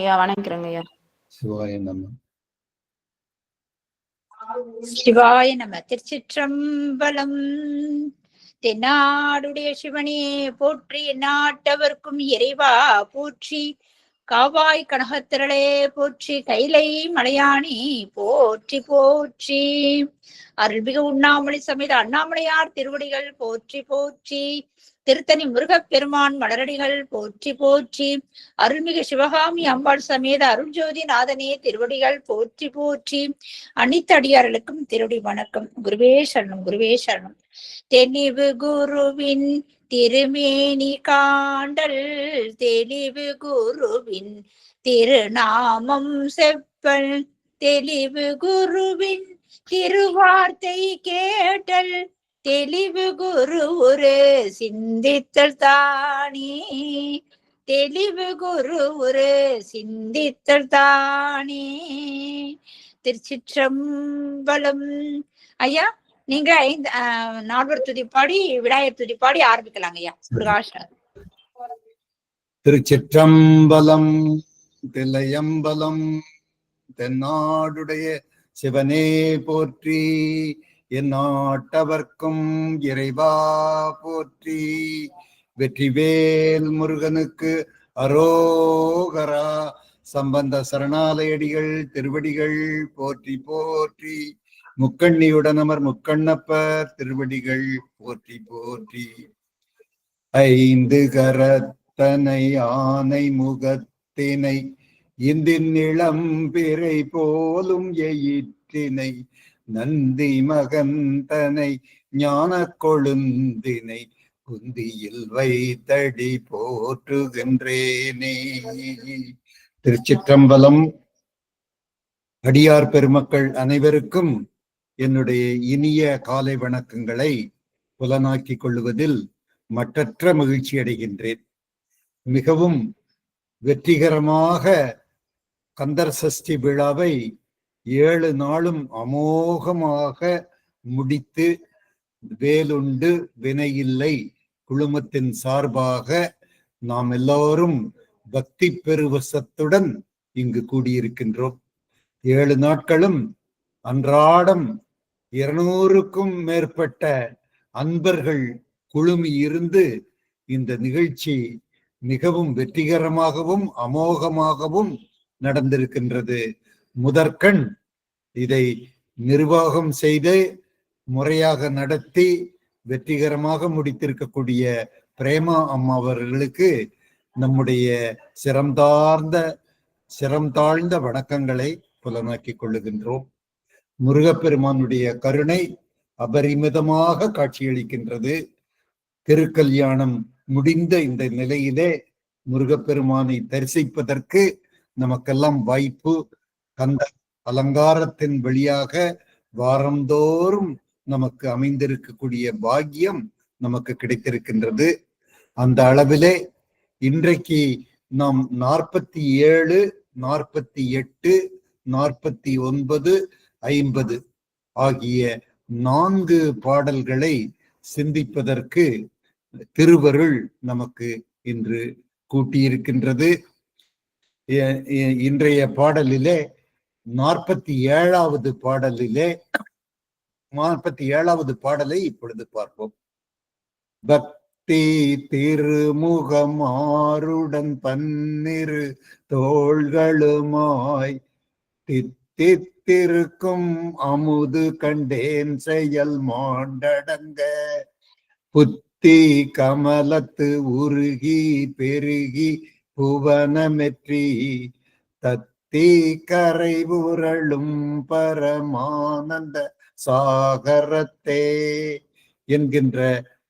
ஐயா, வணங்குறேங்க ஐயா. சிவாய நம. சிவாய நம. திருச்சிற்றம்பலம். தென்னாடுடைய சிவனே போற்றி, நாட்டவர்க்கும் இறைவா போற்றி, காவாய் கனகத்திரளே போற்றி, கைலை மலையானி போற்றி போற்றி, அருள்மிகு உண்ணாமலை சமேத அண்ணாமலையார் திருவடிகள் போற்றி போற்றி, திருத்தணி முருகப்பெருமான் மலரடிகள் போற்றி போற்றி, அருள்மிகு சிவகாமி அம்பாள் சமேத அருள்ஜோதி நாதனே திருவடிகள் போற்றி போற்றி, அனைத்து அடியார்களுக்கும் திருவடி வணக்கம். குருவே சரணம், குருவே சரணம். தெளிவு குருவின் திருமேனி காண்டல், தெளிவு குருவின் திருநாமம் செப்பல், தெளிவு குருவின் திருவார்த்தை கேட்டல், தெளிவு குரு ஒரு சிந்தித்தல் தானே, தெளிவு குரு ஒரு சிந்தித்தல் தானே. திருச்சிற்றம்பலம். ஐயா, நீங்க நால்வர் துதி பாடி விநாயகர் துதி பாடி ஆரம்பிக்கலாங்க ஐயா. பிரகாஷ். திருச்சிற்றம்பலம். தில்லையம்பலம். தென்னாடுடைய சிவனே போற்றி, என் நாட்டவர்க்கும் இறைவா போற்றி, வெற்றிவேல் முருகனுக்கு அரோகரா, சம்பந்த சரணாலயடிகள் திருவடிகள் போற்றி போற்றி, முக்கண்ணியுடனமர் முக்கண்ணப்பர் திருவடிகள் போற்றி போற்றி, ஐந்து கரத்தனை ஆனை முகத்தினை இந்தின் இளம் பிறை போலும் எயிற்றினை, நந்தி மகந்தனை ஞான கொழுந்தினை குந்தியில் வைத்தடி போற்றுகின்றேனே. திருச்சிற்றம்பலம். அடியார் பெருமக்கள் அனைவருக்கும் என்னுடைய இனிய காலை வணக்கங்களை புலனாக்கிக் கொள்வதில் மற்றற்ற மகிழ்ச்சி அடைகின்றேன். மிகவும் வெற்றிகரமாக கந்தர் சஷ்டி விழாவை 7 நாளும் அமோகமாக முடித்து, வேலுண்டு வினையில்லை குழுமத்தின் சார்பாக நாம் எல்லோரும் பக்தி பெருவசத்துடன் இங்கு கூடியிருக்கின்றோம். 7 நாட்களும் அன்றாடம் 200க்கும் மேற்பட்ட அன்பர்கள் குழுமி இருந்து இந்த நிகழ்ச்சி மிகவும் வெற்றிகரமாகவும் அமோகமாகவும் நடந்திருக்கின்றது. முதற்கண் இதை நிர்வாகம் செய்து முறையாக நடத்தி வெற்றிகரமாக முடித்திருக்கக்கூடிய பிரேமா அம்மா அவர்களுக்கு நம்முடைய சிரம் தாழ்ந்த வணக்கங்களை புலனாக்கிக் கொள்ளுகின்றோம். முருகப்பெருமானுடைய கருணை அபரிமிதமாக காட்சியளிக்கின்றது. திருக்கல்யாணம் முடிந்த இந்த நிலையிலே முருகப்பெருமானை தரிசிப்பதற்கு நமக்கெல்லாம் வாய்ப்பு கந்த அலங்காரத்தின் வழியாக வாரந்தோறும் நமக்கு அமைந்திருக்கக்கூடிய பாக்கியம் நமக்கு கிடைத்திருக்கின்றது. அந்த அளவிலே இன்றைக்கு நாம் 47, 48, 49, 50 ஆகிய 4 பாடல்களை சிந்திப்பதற்கு திருவருள் நமக்கு இன்று கூட்டியிருக்கின்றது. இன்றைய பாடலிலே 47வது பாடலை இப்பொழுது பார்ப்போம். பக்தி திருமுகமாருடன் பன்னிரு தோள்களுமாய் தித்தித்திருக்கும் அமுது கண்டேன் செயல் மாண்டடங்க, புத்தி கமலத்து உருகி பெருகி புவனமெற்றி தத்தி கரை உரளும் பரமானந்த சாகரத்தே என்கின்ற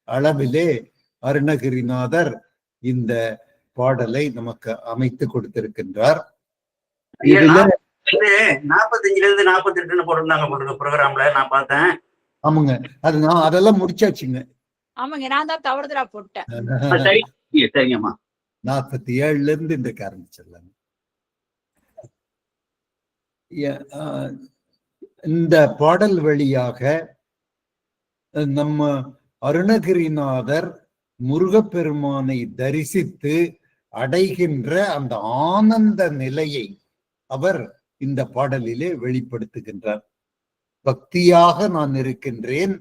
அளவிலே அருணகிரிநாதர் இந்த பாடலை நமக்கு அமைத்து கொடுத்திருக்கின்றார். இதுல 45 48 போட்டிருந்தாங்க ப்ரோக்ராம்ல, நான் பார்த்தேன். ஆமாங்க, அது நான் அதெல்லாம் முடிச்சாச்சுங்க. ஆமாங்க, நான் தான் தவறுதலா போட்டேன். 47ல இருந்து இன்றைக்கு ஆரம்பிச்சிடலாங்க. இந்த பாடல் வழியாக நம்ம அருணகிரிநாதர் முருகப்பெருமானை தரிசித்து அடைகின்ற அந்த ஆனந்த நிலையை அவர் இந்த பாடலிலே வெளிப்படுத்துகின்றார். பக்தியாக நான் இருக்கின்றேன்,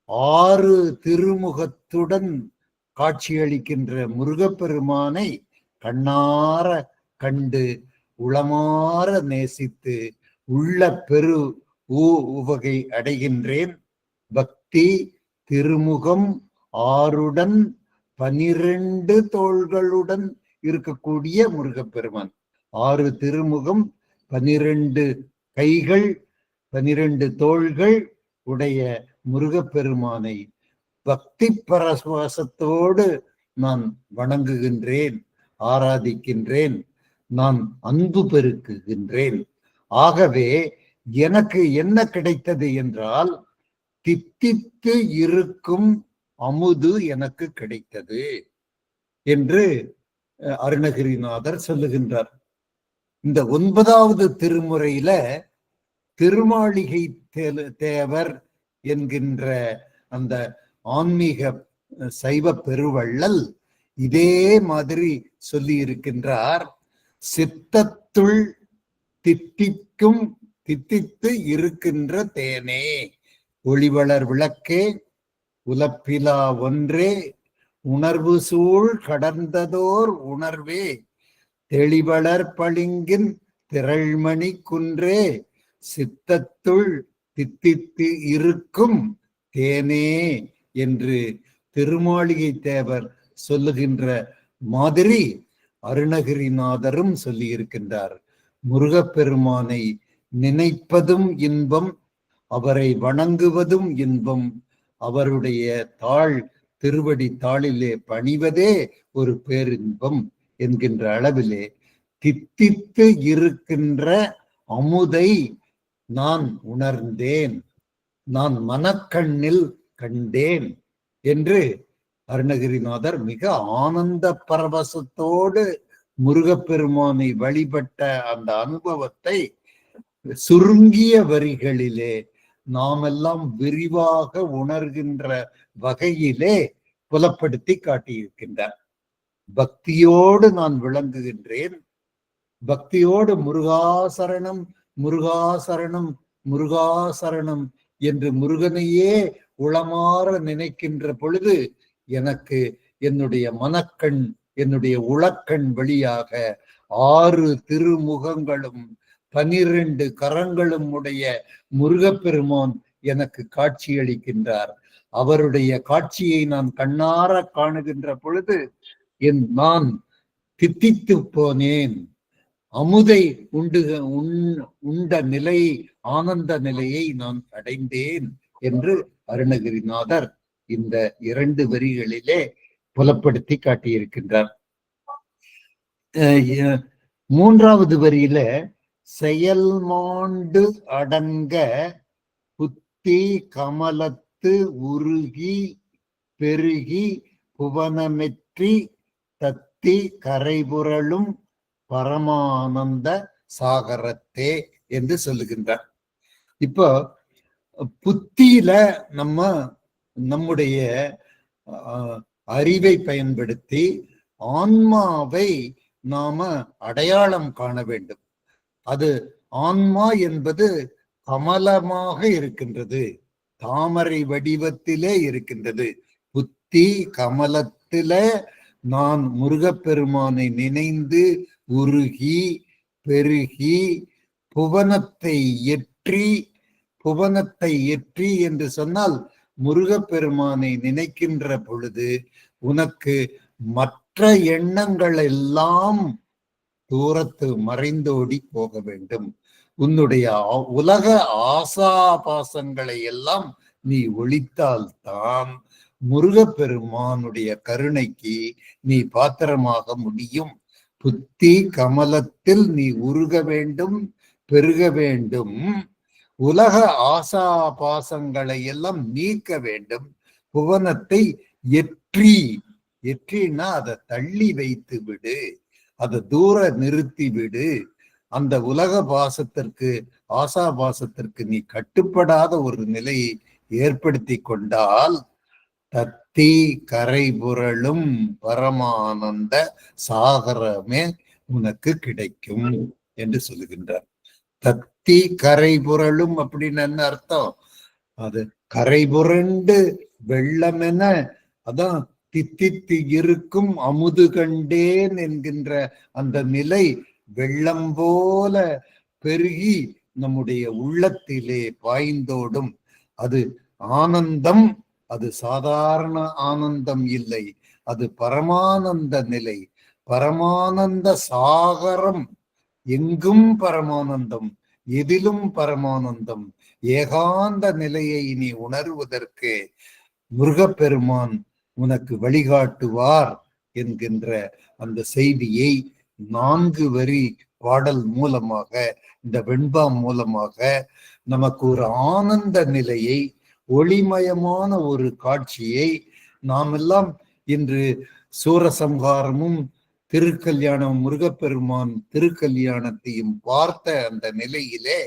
6 திருமுகத்துடன் காட்சியளிக்கின்ற முருகப்பெருமானை கண்ணார கண்டு உளமாற நேசித்து உள்ள பெரு உவகை அடைகின்றேன். பக்தி திருமுகம் 6உடன் 12 தோள்களுடன் இருக்கக்கூடிய முருகப்பெருமான். 6 திருமுகம், 12 கைகள், 12 தோள்கள் உடைய முருகப்பெருமானை பக்தி பரவசத்தோடு நான் வணங்குகின்றேன், ஆராதிக்கின்றேன், நான் அன்பு பெருக்குகின்றேன். ஆகவே எனக்கு என்ன கிடைத்தது என்றால், தித்தித்து இருக்கும் அமுது எனக்கு கிடைத்தது என்று அருணகிரிநாதர் சொல்லுகின்றார். இந்த 9வது திருமுறையில திருமாளிகை தேவர் என்கின்ற அந்த ஆன்மீக சைவ பெருவள்ளல் இதே மாதிரி சொல்லி இருக்கின்றார். சித்தத்துள் தித்தித்து இருக்கின்ற தேனே, ஒளிவளர் விளக்கே, உலப்பிலா ஒன்றே, உணர்வு சூழ் கடந்ததோர் உணர்வே, தெளிவளர் பளிங்கின் திரள்மணி குன்றே, சித்தத்துள் தித்தித்து இருக்கும் தேனே என்று திருமாளிகை தேவர் சொல்லுகின்ற மாதிரி அருணகிரிநாதரும் சொல்லி இருக்கின்றார். முருகப்பெருமானை நினைப்பதும் இன்பம், அவரை வணங்குவதும் இன்பம், அவருடைய திருவடி தாளிலே பணிவதே ஒரு பேரின்பம் என்கின்ற அளவிலே தித்தித்து இருக்கின்ற அமுதை நான் உணர்ந்தேன், நான் மனக்கண்ணில் கண்டேன் என்று அருணகிரிநாதர் மிக ஆனந்த பரவசத்தோடு முருகப்பெருமானை வழிபட்ட அந்த அனுபவத்தை சுருங்கிய வரிகளிலே நாமெல்லாம் விரிவாக உணர்கின்ற வகையிலே புலப்படுத்தி காட்டியிருக்கின்றார். பக்தியோடு நான் விளங்குகின்றேன், பக்தியோடு முருகாசரணம் முருகாசரணம் முருகாசரணம் என்று முருகனையே உளமாற நினைக்கின்ற பொழுது எனக்கு என்னுடைய மனக்கண், என்னுடைய உளக்கண் வழியாக 6 திருமுகங்களும் 12 கரங்களும் உடைய முருகப்பெருமான் எனக்கு காட்சியளிக்கின்றார். அவருடைய காட்சியை நான் கண்ணார காணுகின்ற பொழுது நான் தித்தித்து போனேன், அமுதை உண்ட நிலை, ஆனந்த நிலையை நான் அடைந்தேன் என்று அருணகிரிநாதர் இந்த 2 வரிகளிலே புலப்படுத்தி காட்டியிருக்கின்றார். 3வது வரியில செயல் மாண்டு அடங்க புத்தி கமலத்து உருகி பெருகி புவனமெற்றி தத்தி கரைபுரளும் பரமானந்த சாகரத்தே என்று சொல்லுகின்றார். இப்போ புத்தியில நம்முடைய அறிவை பயன்படுத்தி ஆன்மாவை நாம அடையாளம் காண வேண்டும். அது ஆன்மா என்பது கமலமாக இருக்கின்றது, தாமரை வடிவத்திலே இருக்கின்றது. புத்தி கமலத்தில நான் முருகப்பெருமானை நினைந்து உருகி பெருகி புவனத்தை எற்றி என்று சொன்னால் முருகப்பெருமானை நினைக்கின்ற பொழுது உனக்கு மற்ற எண்ணங்கள் எல்லாம் தூரத்து மறைந்தோடி போக வேண்டும். உன்னுடைய உலக ஆசாபாசங்களை எல்லாம் நீ ஒழித்தால்தான் முருகப்பெருமானுடைய கருணைக்கு நீ பாத்திரமாக முடியும். புத்தி கமலத்தில் நீ உருக வேண்டும், பெருக வேண்டும், உலக ஆசாபாசங்களை எல்லாம் நீக்க வேண்டும், புவனத்தை எற்றினா அதை தள்ளி வைத்து விடு, அதை தூர நிறுத்தி விடு. அந்த உலக பாசத்திற்கு ஆசாபாசத்திற்கு நீ கட்டுப்படாத ஒரு நிலையை ஏற்படுத்தி கொண்டால் தத்தி கரைபுரளும் பரமானந்த சாகரமே உனக்கு கிடைக்கும் என்று சொல்லுகின்றார். தத்தி கரைபுரளும் அப்படின்னு என்ன அர்த்தம்? அது கரைபுரண்டு வெள்ளம் என, அதான் தித்தித்து இருக்கும் அமுது கண்டேன் என்கின்ற அந்த நிலை வெள்ளம் போல பெருகி நம்முடைய உள்ளத்திலே பாய்ந்தோடும். அது ஆனந்தம். அது சாதாரண ஆனந்தம் இல்லை, அது பரமானந்த நிலை, பரமானந்த சாகரம். எங்கும் பரமானந்தம், எதிலும் பரமானந்தம். ஏகாந்த நிலையை நீ உணர்வதற்கு முருகப்பெருமான் உனக்கு வழிகாட்டுவார் என்கின்ற அந்த செய்தியை 4 வரி பாடல் மூலமாக, இந்த வெண்பா மூலமாக நமக்கு ஒரு ஆனந்த நிலையை, ஒளிமயமான ஒரு காட்சியை நாம் எல்லாம் இன்று சூரசம்ஹாரமும் திருக்கல்யாணம், முருகப்பெருமான் திருக்கல்யாணத்தையும் பார்த்த அந்த நிலையிலே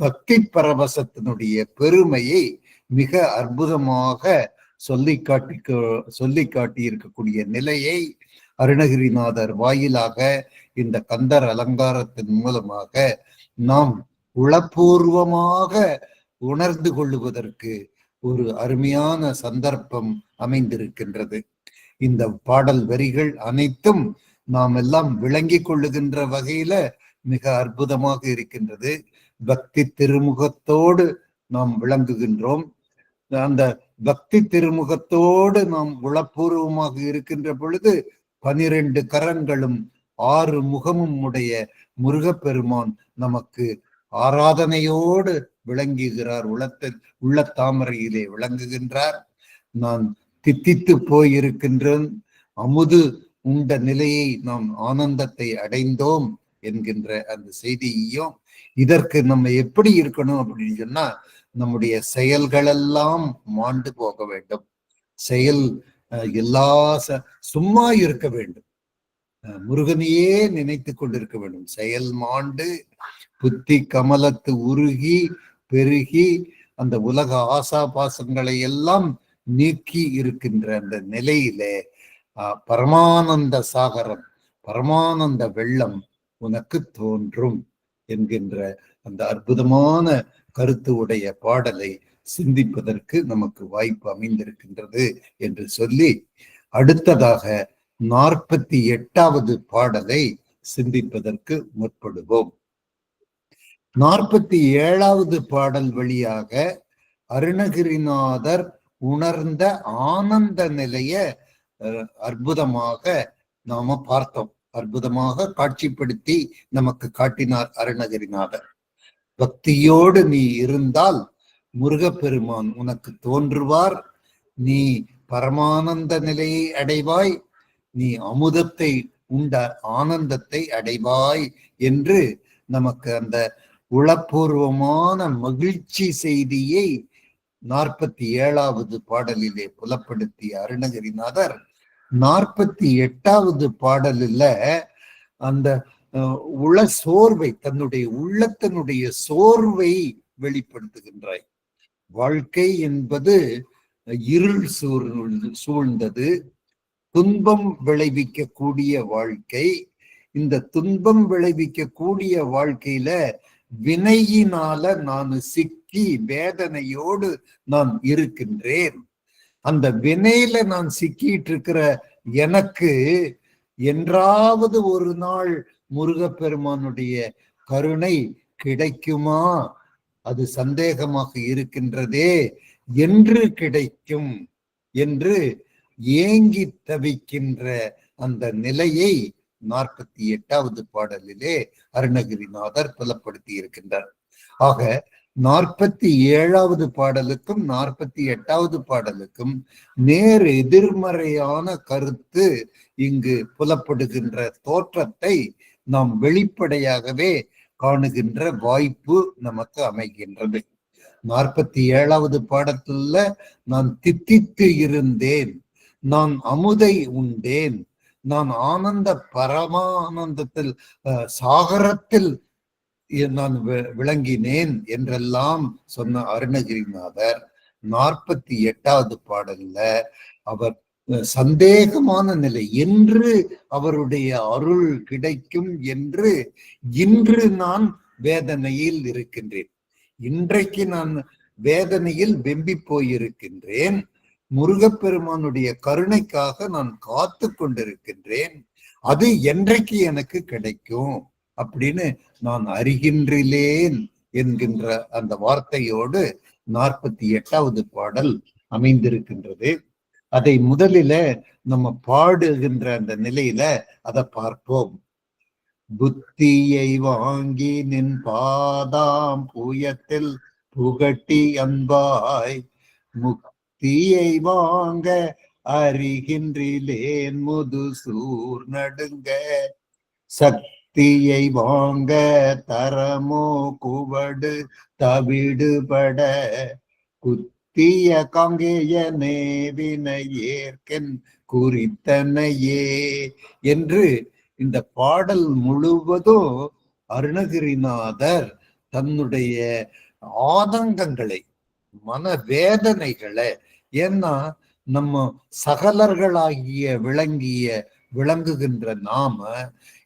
பக்தி பரவசத்தினுடைய பெருமையை மிக அற்புதமாக சொல்லி காட்டி இருக்கக்கூடிய நிலையை அருணகிரிநாதர் வாயிலாக இந்த கந்தர் அலங்காரத்தின் மூலமாக நாம் உளப்பூர்வமாக உணர்ந்து கொள்ளுவதற்கு ஒரு அருமையான சந்தர்ப்பம் அமைந்திருக்கின்றது. இந்த பாடல் வரிகள் அனைத்தும் நாம் எல்லாம் விளங்கி கொள்ளுகின்ற வகையில மிக அற்புதமாக இருக்கின்றது. பக்தி திருமுகத்தோடு நாம் விளங்குகின்றோம். அந்த பக்தி திருமுகத்தோடு நாம் உளப்பூர்வமாக இருக்கின்ற பொழுது 12 கரங்களும் 6 முகமும் உடைய முருகப்பெருமான் நமக்கு ஆராதனையோடு விளங்குகிறார், உள்ள தாமரையிலே விளங்குகின்றார். நான் தித்தித்து போயிருக்கின்றேன், அமுது உண்ட நிலையை நாம் ஆனந்தத்தை அடைந்தோம் என்கின்ற அந்த செய்தியையும், இதற்கு நம்ம எப்படி இருக்கணும் அப்படின்னு சொன்னா, நம்முடைய செயல்களெல்லாம் மாண்டு போக வேண்டும். செயல் எல்லா சும்மா இருக்க வேண்டும், முருகனையே நினைத்து கொண்டிருக்க வேண்டும். செயல் மாண்டு புத்தி கமலத்து உருகி பெருகி அந்த உலக ஆசா பாசங்களை எல்லாம் நீக்கி இருக்கின்ற அந்த நிலையிலே பரமானந்த சாகரம், பரமானந்த வெள்ளம் உனக்கு தோன்றும் என்கின்ற அந்த அற்புதமான கருத்து உடைய பாடலை சிந்திப்பதற்கு நமக்கு வாய்ப்பு அமைந்திருக்கின்றது என்று சொல்லி, அடுத்ததாக 48வது பாடலை சிந்திப்பதற்கு முற்படுவோம். 47வது பாடல் வழியாக அருணகிரிநாதர் உணர்ந்த ஆனந்த நிலைய அற்புதமாக நாம பார்த்தோம், அற்புதமாக காட்சிப்படுத்தி நமக்கு காட்டினார் அருணகிரிநாதர். பக்தியோடு நீ இருந்தால் முருகப்பெருமான் உனக்கு தோன்றுவார், நீ பரமானந்த நிலையை அடைவாய், நீ அமுதத்தை உண்ட ஆனந்தத்தை அடைவாய் என்று நமக்கு அந்த உளப்பூர்வமான மகிழ்ச்சி செய்தியை 47வது பாடலிலே புலப்படுத்திய அருணகிரிநாதர் 48வது பாடலில் அந்த உள சோர்வை, தன்னுடைய உள்ளத்தினுடைய சோர்வை வெளிப்படுத்துகின்றாய். வாழ்க்கை என்பது இருள் சூழ்ந்தது, துன்பம் விளைவிக்க கூடிய வாழ்க்கை. இந்த துன்பம் விளைவிக்க கூடிய வாழ்க்கையில வினையினால நான் சிக்கி வேதனையோடு நான் இருக்கின்றேன். அந்த வினையில நான் சிக்கிட்டு இருக்கிற எனக்கு என்றாவது ஒரு நாள் முருகப்பெருமானுடைய கருணை கிடைக்குமா, அது சந்தேகமாக இருக்கின்றதே, என்று கிடைக்கும் என்று ஏங்கி தவிக்கின்ற அந்த நிலையை 48வது பாடலிலே அருணகிரிநாதர் புலப்படுத்தி இருக்கின்றார். ஆக 47வது பாடலுக்கும் 48வது பாடலுக்கும் நேர் எதிர்மறையான கருத்து இங்கு புலப்படுகின்ற தோற்றத்தை நாம் வெளிப்படையாகவே காணுகின்ற வாய்ப்பு நமக்கு அமைகின்றது. 47வது பாடத்துல நான் தித்தித்து இருந்தேன், நான் அமுதை உண்டேன், நான் ஆனந்த பரமானந்தத்தில் சாகரத்தில் நான் விளங்கினேன் என்றெல்லாம் சொன்ன அருணகிரிநாதர் 48வது பாடல்ல அவர் சந்தேகமான நிலை என்று அவருடைய அருள் கிடைக்கும் என்று இன்று நான் வேதனையில் இருக்கின்றேன். இன்றைக்கு நான் வேதனையில் வெம்பி போயிருக்கின்றேன். முருகப்பெருமானுடைய கருணைக்காக நான் காத்து கொண்டிருக்கின்றேன். அது என்றைக்கு எனக்கு கிடைக்கும் அப்படின்னு நான் அறிகின்றேன் என்கின்ற அந்த வார்த்தையோடு 48வது பாடல் அமைந்திருக்கின்றது. அதை முதலில நம்ம பாடுகின்ற அந்த நிலையில அதை பார்ப்போம். புத்தியை வாங்கி நின் பாதாம் புயத்தில் புகட்டி அன்பாய் முக்தியை வாங்க அறிகின்றிலேன் முதுசூர் நடுங்க சக்தியை வாங்க தரமோ குவடு தவிடுபட குத்திய காங்கேய நேவின ஏற்கன் குறித்தனையே என்று இந்த பாடல் முழுவதும் அருணகிரிநாதர் தன்னுடைய ஆதங்கங்களை, மனவேதனைகளை, ஏன்னா நம்ம சகலர்களாகிய விளங்குகின்ற நாம,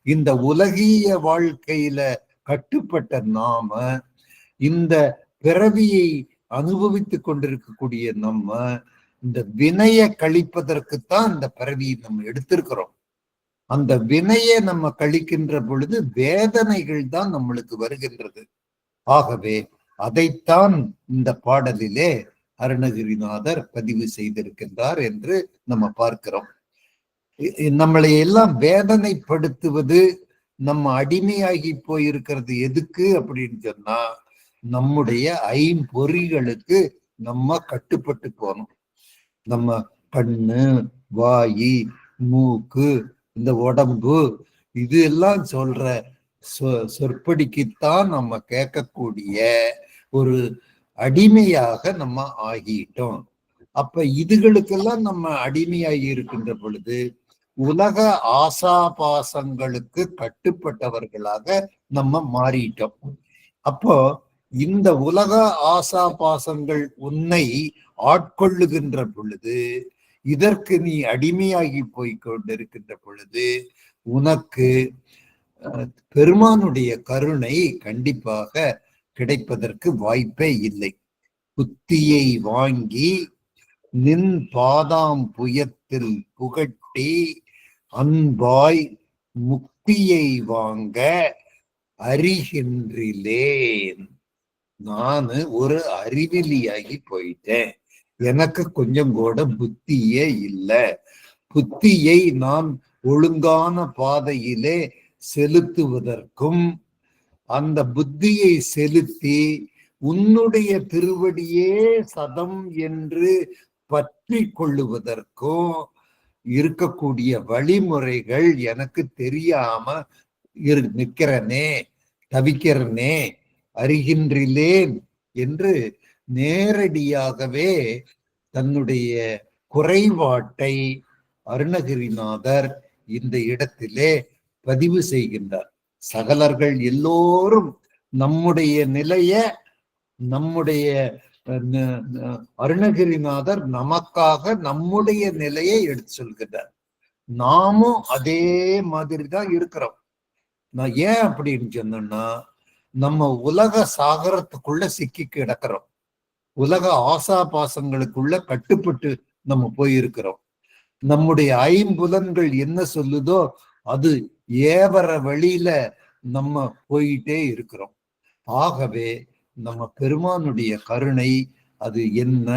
இந்த உலகிய வாழ்க்கையில கட்டுப்பட்ட நாம, இந்த பிறவியை அனுபவித்துக் கொண்டிருக்கக்கூடிய நம்ம இந்த வினையை கழிப்பதற்குத்தான் இந்த பிறவியை நம்ம எடுத்திருக்கிறோம். அந்த வினையை நம்ம கழிக்கின்ற பொழுது வேதனைகள் தான் நம்மளுக்கு வருகின்றது. ஆகவே அதைத்தான் இந்த பாடலிலே அருணகிரிநாதர் பதிவு செய்திருக்கின்றார் என்று நம்ம பார்க்கிறோம். நம்மளை எல்லாம் வேதனைப்படுத்துவது, நம்ம அடிமையாகி போயிருக்கிறது எதுக்கு அப்படின்னு சொன்னா, நம்முடைய ஐம்பொறிகளுக்கு நம்ம கட்டுப்பட்டு போனோம். நம்ம கண்ணு, வாயி, மூக்கு, இந்த உடம்பு, இது எல்லாம் சொல்ற சொற்படிக்குத்தான் நம்ம கேட்கக்கூடிய ஒரு அடிமையாக நம்ம ஆகிட்டோம். அப்ப இதுகளுக்கெல்லாம் நம்ம அடிமையாகி இருக்கின்ற பொழுது உலக ஆசாபாசங்களுக்கு கட்டுப்பட்டவர்களாக நம்ம மாறிட்டோம். அப்போ இந்த உலக ஆசாபாசங்கள் உன்னை ஆட்கொள்ளுகின்ற பொழுது, இதற்கு நீ அடிமையாகி போய்கொண்டிருக்கின்ற பொழுது உனக்கு பெருமானுடைய கருணை கண்டிப்பாக கிடைப்பதற்கு வாய்ப்பே இல்லை. புத்தியை வாங்கி நின் பாதாம் புயத்தில் புகட்டி அன்பாய் முக்தியை வாங்க அறிகின்றிலேன். நான் ஒரு அறிவிலியாகி போயிட்டேன். எனக்கு கொஞ்சம் கூட புத்தியே இல்லை. புத்தியை நான் ஒழுங்கான பாதையிலே செலுத்துவதற்கும், அந்த புத்தியை செலுத்தி உன்னுடைய திருவடியே சதம் என்று பற்றி கொள்ளுவதற்கும் இருக்கக்கூடிய வழிமுறைகள் எனக்கு தெரியாம நிற்கிறனே, தவிக்கிறனே, அறிகின்றிலேன் என்று நேரடியாகவே தன்னுடைய குறைபாட்டை அருணகிரிநாதர் இந்த இடத்திலே பதிவு செய்கின்றார். சகலர்கள் எல்லோரும் நம்முடைய நிலைய, நம்முடைய அருணகிரிநாதர் நமக்காக நம்முடைய நிலையை எடுத்து சொல்கிறார். நாமும் அதே மாதிரி தான் இருக்கிறோம். நான் ஏன் அப்படின்னு சொன்னோம்னா, நம்ம உலக சாகரத்துக்குள்ள சிக்கி கிடக்கிறோம். உலக ஆசாபாசங்களுக்குள்ள கட்டுப்பட்டு நம்ம போயிருக்கிறோம். நம்முடைய ஐம்புலன்கள் என்ன சொல்லுதோ அது ஏவர வழியில நம்ம போயிட்டே இருக்கிறோம். ஆகவே நம்ம பெருமானுடைய கருணை அது என்ன,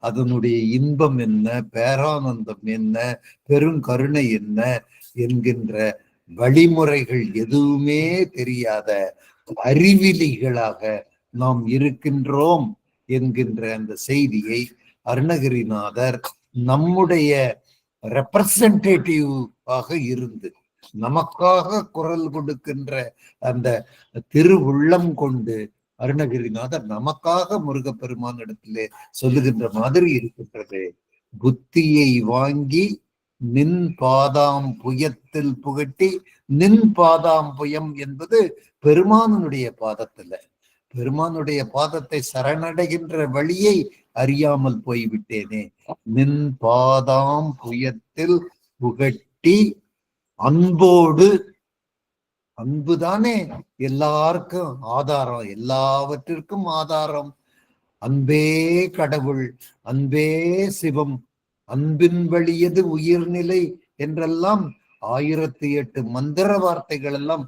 அதனுடைய இன்பம் என்ன, பேரானந்தம் என்ன, பெருங்கருணை என்ன என்கின்ற வழிமுறைகள் எதுவுமே தெரியாத அறிவிலிகளாக நாம் இருக்கின்றோம் என்கின்ற அந்த செய்தியை அருணகிரிநாதர் நம்முடைய ரெப்ரசன்டேட்டிவாக இருந்து நமக்காக குரல் கொடுக்கின்ற அந்த திருவுள்ளம் கொண்டு அருணகிரிநாதர் நமக்காக முருகப்பெருமான் இடத்திலே சொல்லுகின்ற மாதிரி இருக்கின்றது. புத்தியை வாங்கி நின் பாதாம் புயத்தில் புகட்டி, நின் பாதாம் புயம் என்பது பெருமானுடைய பாதத்துல, பெருமானுடைய பாதத்தை சரணடைகின்ற வழியை அறியாமல் போய்விட்டேனே. நின் பாதாம் புயத்தில் புகட்டி அன்போடு, அன்புதானே எல்லாருக்கும் ஆதாரம், எல்லாவற்றிற்கும் ஆதாரம். அன்பே கடவுள், அன்பே சிவம், அன்பின் வழியது உயிர்நிலை என்றெல்லாம் 1008 மந்திர வார்த்தைகள் எல்லாம்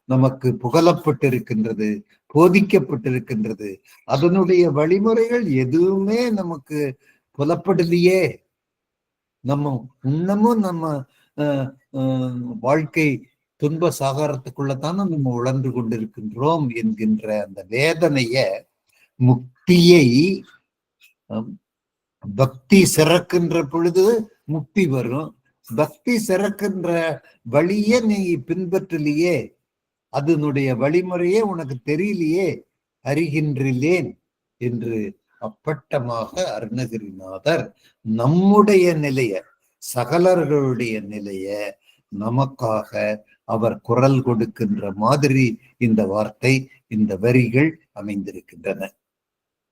நமக்கு புகழப்பட்டிருக்கின்றது, போதிக்கப்பட்டிருக்கின்றது. அதனுடைய வழிமுறைகள் எதுவுமே நமக்கு புலப்படலையே. நம்ம இன்னமும் நம்ம வாழ்க்கை துன்ப சாகரத்துக்குள்ளதானே நம்ம உழன்று கொண்டிருக்கின்றோம் என்கின்ற அந்த வேதனைய, முக்தியை, பக்தி சிறக்கின்ற பொழுது முக்தி வரும். பக்தி சிறக்கின்ற வழியே நீ பின்பற்றலையே, அதனுடைய வழிமுறையே உனக்கு தெரியலையே, அறிகின்றேன் என்று அப்பட்டமாக அருணகிரிநாதர் நம்முடைய நிலைய, சகலர்களுடைய நிலைய நமக்காக அவர் குரல் கொடுக்கின்ற மாதிரி இந்த வார்த்தை, இந்த வரிகள் அமைந்திருக்கின்றன.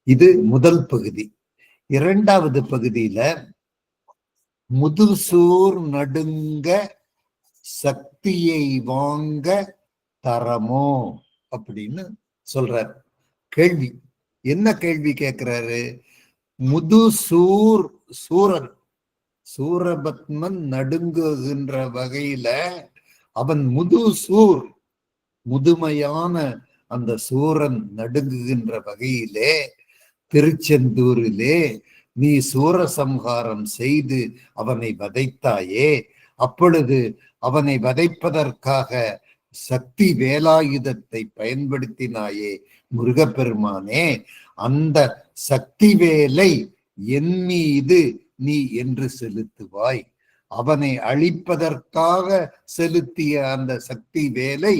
இது முதல் பகுதி. இரண்டாவது பகுதியில முதுசூர் நடுங்க சக்தியை வாங்க தரமோ அப்படின்னு சொல்றார். கேள்வி, என்ன கேள்வி கேட்கிறாரு? சூரன் சூரபத்மன் நடுங்குகின்ற வகையில அவன் முதுசூர், முதுமையான அந்த சூரன் நடுங்குகின்ற வகையிலே திருச்செந்தூரிலே நீ சூரசம்ஹாரம் செய்து அவனை வதைத்தாயே, அப்பொழுது அவனை வதைப்பதற்காக சக்தி வேலாயுதத்தை பயன்படுத்தினாயே முருகப்பெருமானே, அந்த சக்தி வேலை என் மீது நீ என்று செலுத்துவாய். அவனை அழிப்பதற்காக செலுத்திய அந்த சக்தி வேலை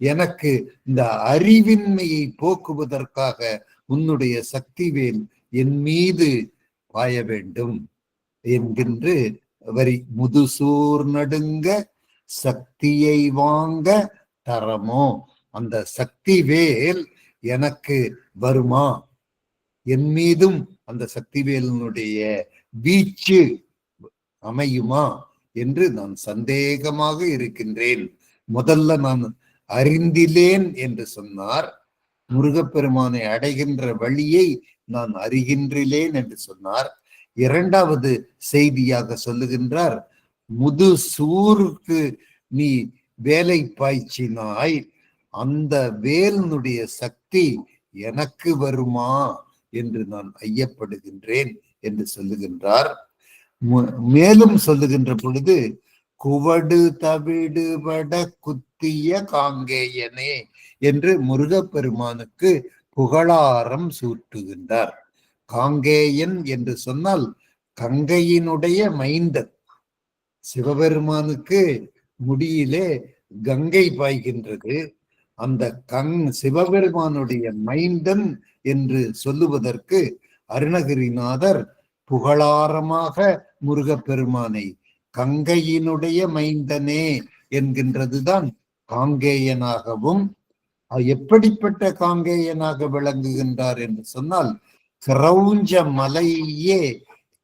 எனக்கு இந்த அறிவின்மையை போக்குவதற்காக உன்னுடைய சக்தி வேல் என் மீது பாய வேண்டும் என்கின்ற வரி. முதுசூர் நடுங்க சக்தியை வாங்க தரமோ, அந்த சக்தி வேல் எனக்கு வருமா, என் மீதும் அந்த சக்தி வேலினுடைய வீச்சு அமையுமா என்று நான் சந்தேகமாக இருக்கின்றேன். முதல்ல நான் அறிந்திலேன் என்று சொன்னார். முருகப்பெருமானை அடைகின்ற வழியை நான் அறிகின்றேன் என்று சொன்னார். இரண்டாவது செய்தியாக சொல்லுகின்றார், முதுசூருக்கு நீ வேலை பாய்ச்சினாய், அந்த வேலினுடைய சக்தி எனக்கு வருமா என்று நான் ஐயப்படுகின்றேன் என்று சொல்லுகின்றார். மேலும் சொல்லுகின்ற பொழுது, குவடு தவிடுபட குத்திய காங்கேயனே என்று முருகப்பெருமானுக்கு புகழாரம் சூட்டுகின்றார். காங்கேயன் என்று சொன்னால் கங்கையினுடைய மைந்தன். சிவபெருமானுக்கு முடியிலே கங்கை பாய்கின்றது. அந்த சிவபெருமானுடைய மைந்தன் என்று சொல்லுவதற்கு அருணகிரிநாதர் புகழாரமாக முருகப்பெருமானை கங்கையினுடைய மைந்தனே என்கின்றதுதான் காங்கேயனாகவும், எப்படிப்பட்ட காங்கேயனாக விளங்குகின்றார் என்று சொன்னால், கிரௌஞ்ச மலையே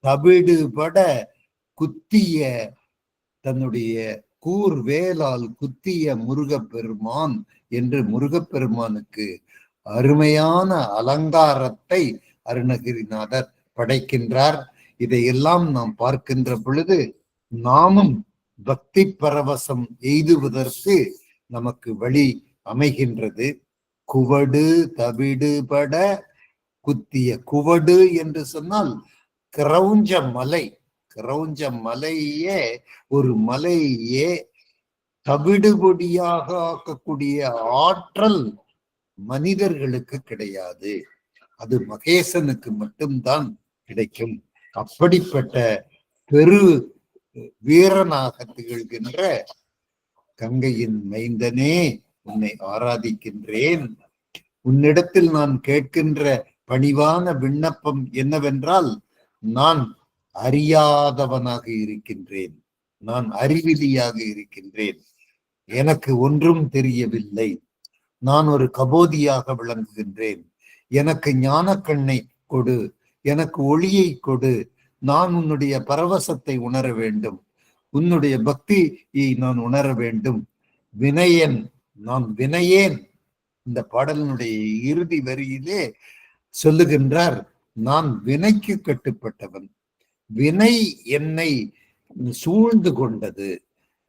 தவிடுபட குத்திய, தன்னுடைய கூர்வேலால் குத்திய முருகப்பெருமான் என்று முருகப்பெருமானுக்கு அருமையான அலங்காரத்தை அருணகிரிநாதர் படைக்கின்றார். இதையெல்லாம் நாம் பார்க்கின்ற பொழுது நாமும் பக்தி பரவசம் எய்துவதற்கு நமக்கு வழி அமைகின்றது. குவடு தவிடுபட குத்திய, குவடு என்று சொன்னால் கிரௌஞ்ச மலை, கிரௌஞ்ச மலையே, ஒரு மலையே தவிடுபொடியாக ஆக்கக்கூடிய ஆற்றல் மனிதர்களுக்கு கிடையாது, அது மகேசனுக்கு மட்டும்தான் கிடைக்கும். அப்படிப்பட்ட பெரு வீரனாக திகழ்கின்ற கங்கையின் மைந்தனே, உன்னை ஆராதிக்கின்றேன். உன்னிடத்தில் நான் கேட்கின்ற பணிவான விண்ணப்பம் என்னவென்றால், நான் அறியாதவனாக இருக்கின்றேன், நான் அறிவிலியாக இருக்கின்றேன், எனக்கு ஒன்றும் தெரியவில்லை, நான் ஒரு கபோதியாக விளங்குகின்றேன். எனக்கு ஞான கண்ணை கொடு, எனக்கு ஒளியை கொடு, நான் உன்னுடைய பரவசத்தை உணர வேண்டும், உன்னுடைய பக்தியை நான் உணர வேண்டும். வினயன், நான் வினயேன். இந்த பாடலினுடைய இறுதி வரியிலே சொல்லுகின்றார், நான் வினைக்கு கட்டுப்பட்டவன், வினை என்னை சூழ்ந்து கொண்டது,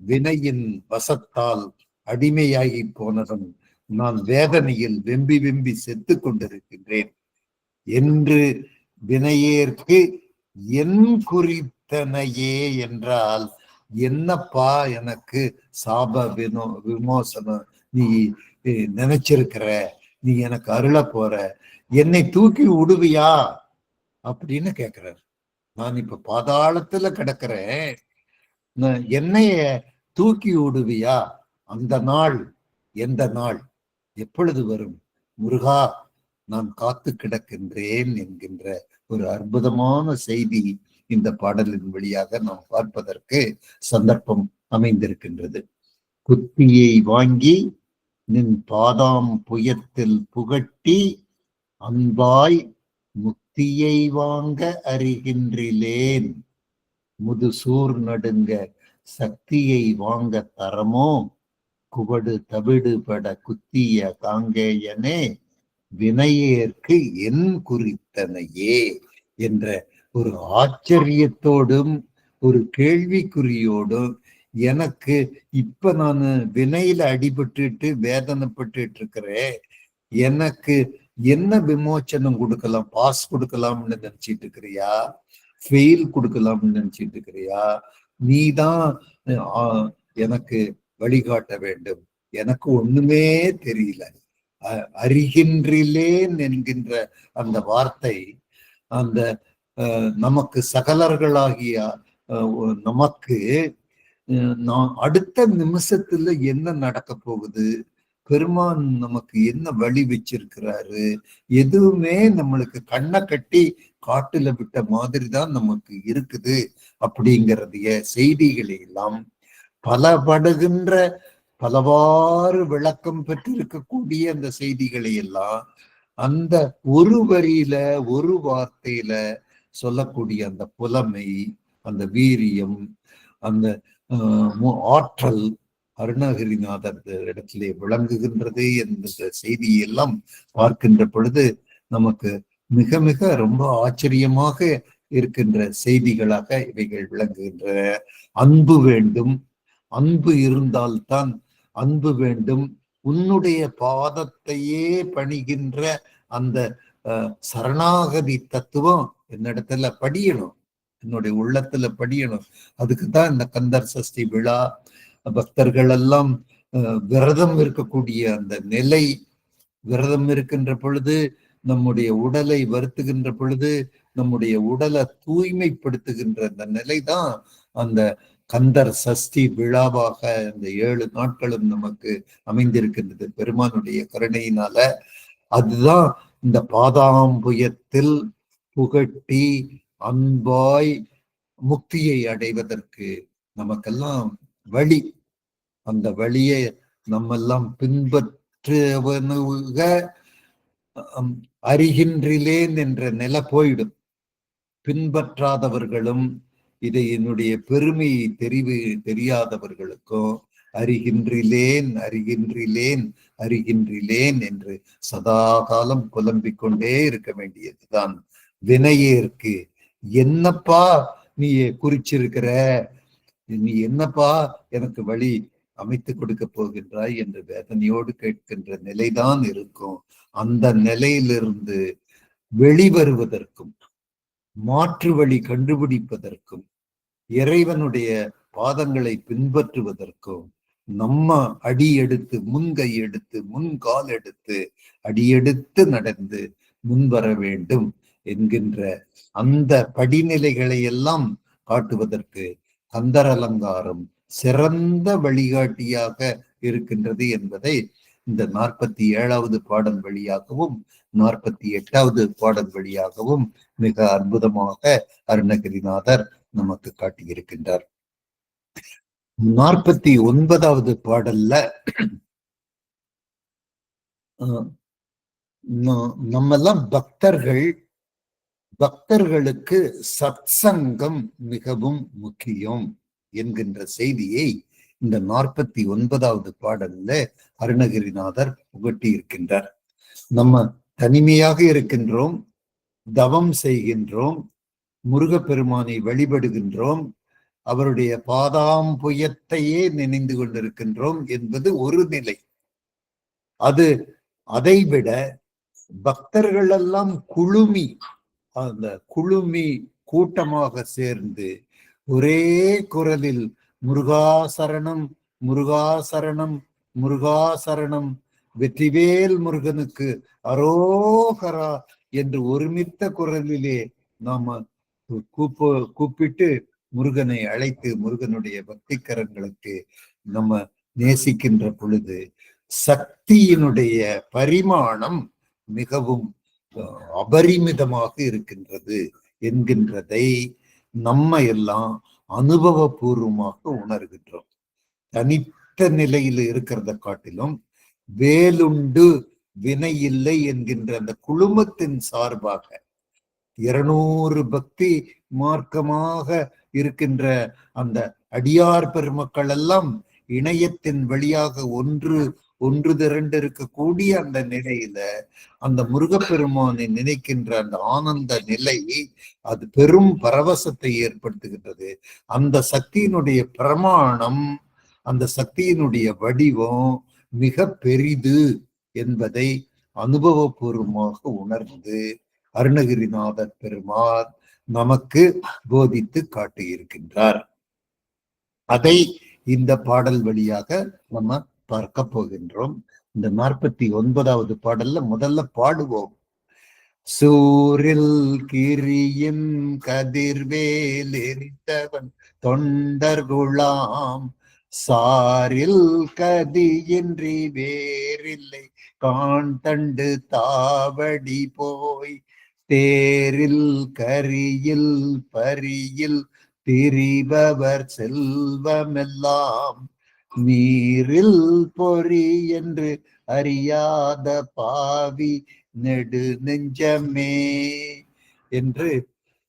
வினையின் வசத்தால் அடிமையாகி போனவன் நான் வேதனையில் வெம்பி வெம்பி செத்து கொண்டிருக்கின்றேன் என்று வினையேற்கு என் குறித்தனையே என்றால் என்னப்பா எனக்கு சாப விமோசனம் நீ நினைச்சிருக்கிற, நீ எனக்கு அருள போற, என்னை தூக்கி விடுவியா அப்படின்னு கேக்குறாரு. நான் இப்ப பாதாளத்துல கிடக்கிறேன், என்னைய தூக்கி விடுவியா? அந்த நாள் எந்த நாள் எப்பொழுது வரும் முருகா, நான் காத்து கிடக்கின்றேன் என்கின்ற ஒரு அற்புதமான செய்தி இந்த பாடலின் வழியாக நாம் பார்ப்பதற்கு சந்தர்ப்பம் அமைந்திருக்கின்றது. குத்தியை வாங்கி நின் பாதாம் புயத்தில் புகட்டி அன்பாய் முக்தியை வாங்க அறிகின்றிலேன், முதுசூர் நடுங்க சக்தியை வாங்க தரமோ, குவடு தவிடு பட குத்திய காங்கேயனே, வினையேற்கு என் குறித்தனையே என்ற ஒரு ஆச்சரியத்தோடும் ஒரு கேள்விக்குறியோடும், எனக்கு இப்ப நான் வினையில அடிபட்டுட்டு வேதனைப்பட்டு இருக்கிறேன், எனக்கு என்ன விமோச்சனம் கொடுக்கலாம், பாஸ் கொடுக்கலாம்னு நினைச்சிட்டு இருக்கிறியா, ஃபெயில் கொடுக்கலாம்னு நினைச்சிட்டு இருக்கிறியா? நீதான் எனக்கு வழிகாட்ட வேண்டும், எனக்கு ஒண்ணுமே தெரியல. அறிகின்றிலேன் என்கின்ற அந்த வார்த்தை அந்த நமக்கு சகலர்களாகிய நமக்கு நான் அடுத்த நிமிஷத்துல என்ன நடக்க போகுது, பெருமான் நமக்கு என்ன வழி வச்சிருக்கிறாரு, எதுவுமே நம்மளுக்கு கண்ணை கட்டி காட்டுல விட்ட மாதிரி தான் நமக்கு இருக்குது அப்படிங்கிறதைய செய்திகளை எல்லாம் பலபடுகின்ற பலவாறு விளக்கம் பெற்றிருக்கக்கூடிய அந்த செய்திகளை எல்லாம் அந்த ஒரு வரியில ஒரு வார்த்தையில சொல்லக்கூடிய அந்த புலமை, அந்த வீரியம், அந்த ஆற்றல் அருணகிரிநாதர் இடத்திலே விளங்குகின்றது என்ற செய்தியெல்லாம் பார்க்கின்ற பொழுது நமக்கு மிக மிக ரொம்ப ஆச்சரியமாக இருக்கின்ற செய்திகளாக இவைகள் விளங்குகின்றன. அன்பு வேண்டும், அன்பு இருந்தால்தான் அன்பு வேண்டும், உன்னுடைய பாதத்தையே பணிகின்ற அந்த சரணாகதி தத்துவம் என்னிடத்துல படியணும், என்னுடைய உள்ளத்துல படியணும். அதுக்குதான் இந்த கந்தர் சஷ்டி விழா, பக்தர்கள் எல்லாம் விரதம் இருக்கக்கூடிய அந்த நிலை, விரதம் இருக்கின்ற பொழுது நம்முடைய உடலை வருத்துகின்ற பொழுது நம்முடைய உடலை தூய்மைப்படுத்துகின்ற அந்த நிலைதான் அந்த கந்தர் சஷ்டி விழாவாக இந்த 7 நாட்களும் நமக்கு அமைந்திருக்கின்றது பெருமானுடைய கருணையினால. அதுதான் இந்த பாதாம்புயத்தில் புகட்டி அன்பாய் முக்தியை அடைவதற்கு நமக்கெல்லாம் வழி. அந்த வழியை நம்மெல்லாம் பின்பற்றுவனுக அறிகின்றிலேன் என்ற நிலை போயிடும். பின்பற்றாதவர்களும் இதை என்னுடைய பெருமையை தெரியாதவர்களுக்கும் அறிகின்றிலேன் அறிகின்றிலேன் அறிகின்றிலேன் என்று சதா காலம் புலம்பிக் கொண்டே இருக்க வேண்டியதுதான். வினையேற்கு என்னப்பா நீ குறிச்சிருக்கிற, நீ என்னப்பா எனக்கு வழி அமைத்து கொடுக்க போகின்றாய் என்று வேதனையோடு கேட்கின்ற நிலைதான் இருக்கும். அந்த நிலையிலிருந்து வெளிவருவதற்கும் மாற்று வழி கண்டுபிடிப்பதற்கும் இறைவனுடைய பாதங்களை பின்பற்றுவதற்கும் நம்ம அடி எடுத்து முன்கை எடுத்து முன்கால் எடுத்து அடியெடுத்து நடந்து முன்வர வேண்டும் என்கின்ற அந்த படிநிலைகளை எல்லாம் காட்டுவதற்கு கந்தர் அலங்காரம் சிறந்த வழிகாட்டியாக இருக்கின்றது என்பதை இந்த 47வது பாடல் வழியாகவும் 48வது பாடல் வழியாகவும் மிக அற்புதமாக அருணகிரிநாதர் நமக்கு காட்டியிருக்கின்றார். 49வது பாடல்ல நம்மெல்லாம் பக்தர்கள். பக்தர்களுக்கு சத்சங்கம் மிகவும் முக்கியம் என்கின்ற செய்தியை இந்த 49வது பாடல்ல அருணகிரிநாதர் புகட்டி இருக்கின்றார். நம்ம தனிமையாக இருக்கின்றோம், தவம் செய்கின்றோம், முருகப்பெருமானை வழிபடுகின்றோம், அவருடைய பாதாம்புயத்தையே நினைந்து கொண்டிருக்கின்றோம் என்பது ஒரு நிலை. அதைவிட பக்தர்கள் எல்லாம் அந்த குழுமி கூட்டமாக சேர்ந்து ஒரே குரலில் முருகாசரணம் முருகாசரணம் முருகாசரணம், வெற்றிவேல் முருகனுக்கு அரோகரா என்று ஒருமித்த குரலிலே நாம கூப்பிட்டு முருகனை அழைத்து முருகனுடைய பக்திக்கரங்களுக்கு நம்ம நேசிக்கின்ற பொழுது சக்தியினுடைய பரிமாணம் மிகவும் அபரிமிதமாக இருக்கின்றது என்கின்றதை நம்ம எல்லாம் அனுபவபூர்வமாக உணர்கின்றோம். தனித்த நிலையில் இருக்கிறத காட்டிலும் வேலுண்டு வினை இல்லை என்கின்ற அந்த குழுமத்தின் சார்பாக 200 பக்தி மார்க்கமாக இருக்கின்ற அந்த அடியார் பெருமக்கள் எல்லாம் இணையத்தின் வழியாக ஒன்று திரண்டு இருக்கக்கூடிய அந்த நிலையில அந்த முருகப்பெருமானை நினைக்கின்ற அந்த ஆனந்த நிலை அது பெரும் பரவசத்தை ஏற்படுத்துகின்றது. அந்த சக்தியினுடைய பிரமாணம், அந்த சக்தியினுடைய வடிவம் மிக பெரிது என்பதை அனுபவபூர்வமாக உணர்ந்து அருணகிரிநாதர் பெருமாள் நமக்கு போதித்து காட்டியிருக்கின்றார். அதை இந்த பாடல் வழியாக நம்ம பார்க்க போகின்றோம். இந்த 49வது பாடல்ல முதல்ல பாடுவோம். சூரில் கிரியின் கதிர்வேல் எரித்தவன் தொண்டர்குலாம், சாரில் கதியின்றி வேறில்லை காண்தண்டு தாவடி போய், தேரில் கரியில் பரியில் திரிபவர் செல்வமெல்லாம், நீரில் பொறி என்று அறியாத பாவி நெடு நெஞ்சமே என்று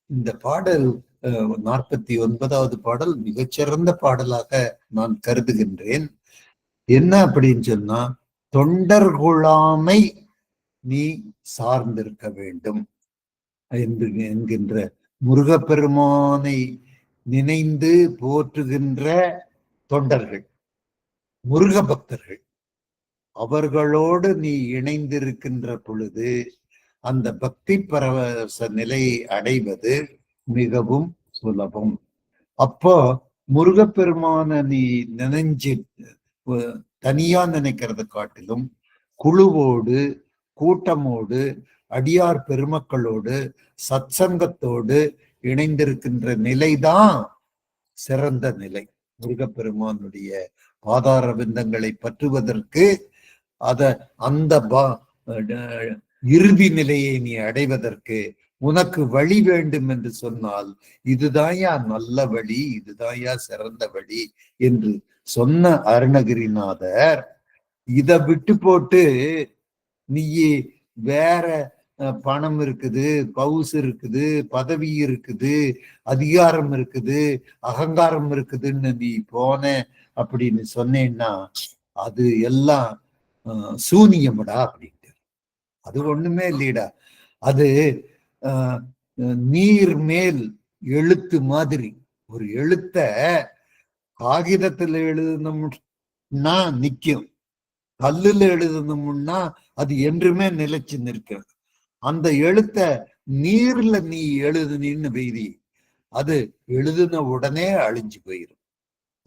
இந்த பாடல் 49வது பாடல் மிகச்சிறந்த பாடலாக நான் கருதுகின்றேன். என்ன அப்படின்னு சொன்னா, தொண்டர் குழாமை நீ சார்ந்திருக்க வேண்டும் என்கின்ற முருகப்பெருமானை நினைந்து போற்றுகின்ற தொண்டர்கள், முருக பக்தர்கள், அவர்களோடு நீ இணைந்திருக்கின்ற பொழுது அந்த பக்தி பரவச நிலையை அடைவது மிகவும் சுலபம். அப்போ முருகப்பெருமான நீ நினைஞ்சு தனியா நினைக்கிறத காட்டிலும் குழுவோடு கூட்டமோடு அடியார் பெருமக்களோடு சத்சங்கத்தோடு இணைந்திருக்கின்ற நிலைதான் சிறந்த நிலை. முருகப்பெருமானுடைய பாதார விந்தங்களை பற்றுவதற்கு அந்த இறுதி நிலையை நீ அடைவதற்கு உனக்கு வழி வேண்டும் என்று சொன்னால் இதுதாயா நல்ல வழி, இதுதாயா சிறந்த வழி என்று சொன்ன அருணகிரிநாதர் இத விட்டு போட்டு நீ வேற பணம் இருக்குது, பவுஸ் இருக்குது, பதவி இருக்குது, அதிகாரம் இருக்குது, அகங்காரம் இருக்குதுன்னு நீ போன அப்படின்னு சொன்னேன்னா அது எல்லாம் சூனியம்டா அப்படின்ட்டு. அது ஒண்ணுமே இல்லைடா. அது நீர் மேல் எழுத்து மாதிரி. ஒரு எழுத்த காகிதத்துல எழுதணும்னா நிக்கும், கல்லுல எழுதணும்னா அது என்றுமே நிலைச்சு நிற்கும். அந்த எழுத்த நீர்ல நீ எழுதுனின்னு வெய்தி, அது எழுதுன உடனே அழிஞ்சு போயிடும்.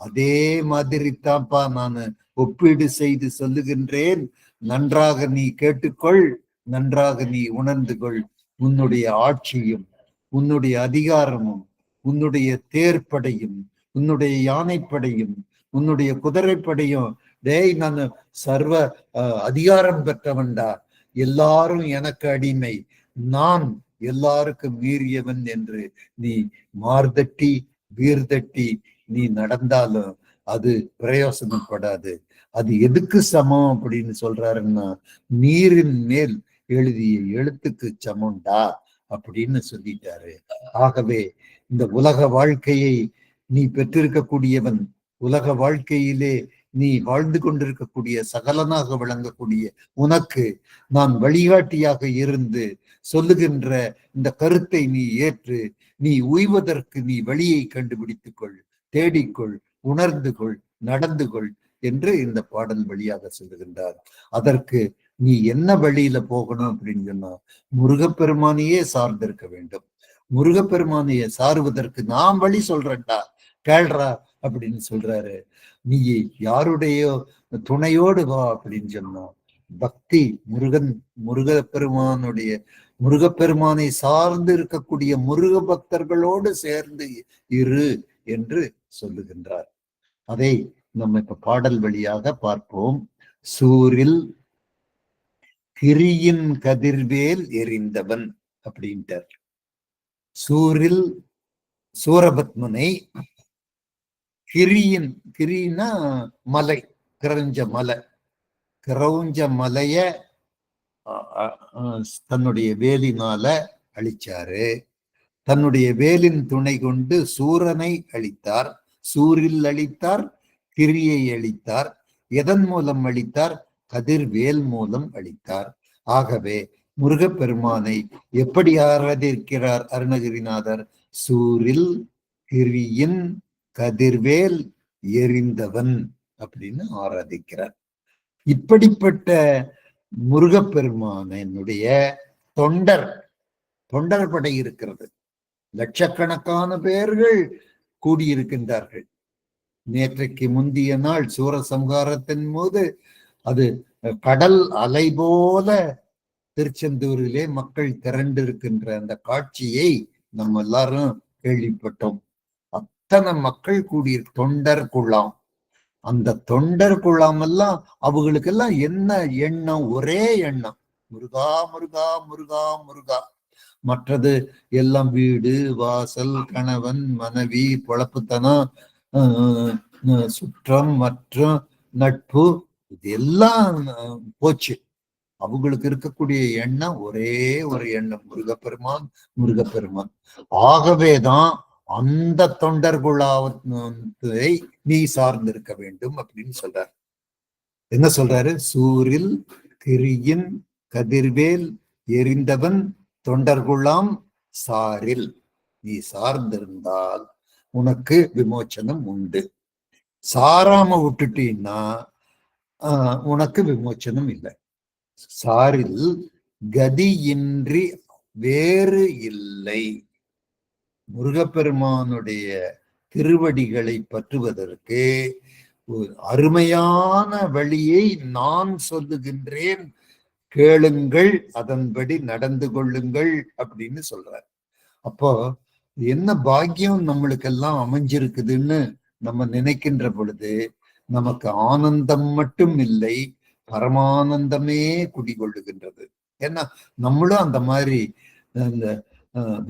அதே மாதிரி தான்ப்பா நான் ஒப்பீடு செய்து சொல்லுகின்றேன். நன்றாக நீ கேட்டுக்கொள், நன்றாக நீ உணர்ந்து கொள். உன்னுடைய ஆட்சியும் உன்னுடைய அதிகாரமும் உன்னுடைய தேர்ப்படையும் உன்னுடைய யானைப்படையும் உன்னுடைய குதிரைப்படையும், டேய் நான் சர்வ அதிகாரம் பெற்றவன்டா, எல்லாரும் எனக்கு அடிமை, நான் எல்லாருக்கும் மீறியவன் என்று நீ மார்தட்டி வீர்தட்டி நீ நடந்தாலும் அது பிரயோசனப்படாது. அது எதுக்கு சமம் அப்படின்னு சொல்றாருன்னா, நீரின் மேல் எழுதிய எழுத்துக்கு சமம்டா அப்படின்னு சொல்லிட்டாரு. ஆகவே இந்த உலக வாழ்க்கையை நீ பெற்றிருக்கக்கூடியவன், உலக வாழ்க்கையிலே நீ வாழ்ந்து கொண்டிருக்கக்கூடிய சகலனாக விளங்கக்கூடிய உனக்கு நான் வழிகாட்டியாக இருந்து சொல்லுகின்ற இந்த கருத்தை நீ ஏற்று நீ உய்வதற்கு நீ வழியை கண்டுபிடித்துக் கொள், தேடிக்கொள், உணர்ந்து கொள், நடந்து கொள் என்று இந்த பாடல் வழியாக சொல்லுகின்றார். அதற்கு நீ என்ன வழியில போகணும் அப்படின்னு சொன்னா முருகப்பெருமானையே சார்ந்திருக்க வேண்டும். முருகப்பெருமானையை சாருவதற்கு நான் வழி சொல்றேன்டா, கேள்றா அப்படின்னு சொல்றாரு. நீ யாருடைய துணையோடு வா அப்படின்னு சொன்னோம். பக்தி முருகப்பெருமானை சார்ந்து இருக்கக்கூடிய முருக பக்தர்களோடு சேர்ந்து இரு என்று சொல்லுகின்றார். அதை நம்ம இப்ப பாடல் வழியாக பார்ப்போம். சூரில் கிரியின் கதிர்வேல் எரிந்தவன் அப்படின்ட்டார். சூரில் சூரபத்மனை, கிரினா மலை, கிரௌஞ்ச மலைய தன்னுடைய வேலினால அழிச்சாரு. தன்னுடைய வேலின் துணை கொண்டு சூரனை அழித்தார். சூரில் அழித்தார், கிரியை அழித்தார். எதன் மூலம் அழித்தார்? கதிர்வேல் மூலம் அழித்தார். ஆகவே முருகப்பெருமானை எப்படி ஆராதிக்கிறார் அருணகிரிநாதர்? சூரில் கிரியின் கதிர்வேல் எரிந்தவன் அப்படின்னு ஆராதிக்கிறார். இப்படிப்பட்ட முருகப்பெருமானுடைய தொண்டர் படை இருக்கிறது. லட்சக்கணக்கான பேர்கள் கூடியிருக்கின்றார்கள். நேற்றைக்கு முந்திய நாள் சூரசம்ஹாரத்தின் போது அது கடல் அலை போல திருச்செந்தூரிலே மக்கள் திரண்டிருக்கின்ற அந்த காட்சியை நம்ம எல்லாரும் கேள்விப்பட்டோம். அத்தனை மக்கள் கூடிய தொண்டர் குழாம். அந்த தொண்டர் குழாம் எல்லாம் அவங்களுக்கெல்லாம் என்ன எண்ணம்? ஒரே எண்ணம், முருகா முருகா முருகா முருகா. மற்றது எல்லாம் வீடு வாசல், கணவன் மனைவி, பொழப்புத்தனம், சுற்றம் மற்றும் நட்பு, இது எல்லாம் போச்சு. அவங்களுக்கு இருக்கக்கூடிய எண்ணம் ஒரே ஒரு எண்ணம், முருகப்பெருமான். ஆகவேதான் அந்த தொண்டர் குழாவை நீ சார்ந்திருக்க வேண்டும் அப்படின்னு சொல்றாரு. என்ன சொல்றாரு? சூரில் கிரியின் கதிர்வேல் எரிந்தவன் தொண்டர்குழாம் சாரில் நீ சார்ந்திருந்தால் உனக்கு விமோச்சனம் உண்டு. சாராம விட்டுட்டீன்னா உனக்கு விமோச்சனம் இல்லை. சாரில் கதியின்றி வேறு இல்லை. முருகப்பெருமானுடைய திருவடிகளை பற்றுவதற்கு அருமையான வழியை நான் சொல்லுகின்றேன், கேளுங்கள், அதன்படி நடந்து கொள்ளுங்கள் அப்படின்னு சொல்றார். அப்போ என்ன பாக்கியம் நம்மளுக்கெல்லாம் அமைஞ்சிருக்குதுன்னு நம்ம நினைக்கின்ற பொழுது நமக்கு ஆனந்தம் மட்டும் இல்லை, பரமானந்தமே குடிகொள்ளுகின்றது. ஏன்னா நம்மளும் அந்த மாதிரி இந்த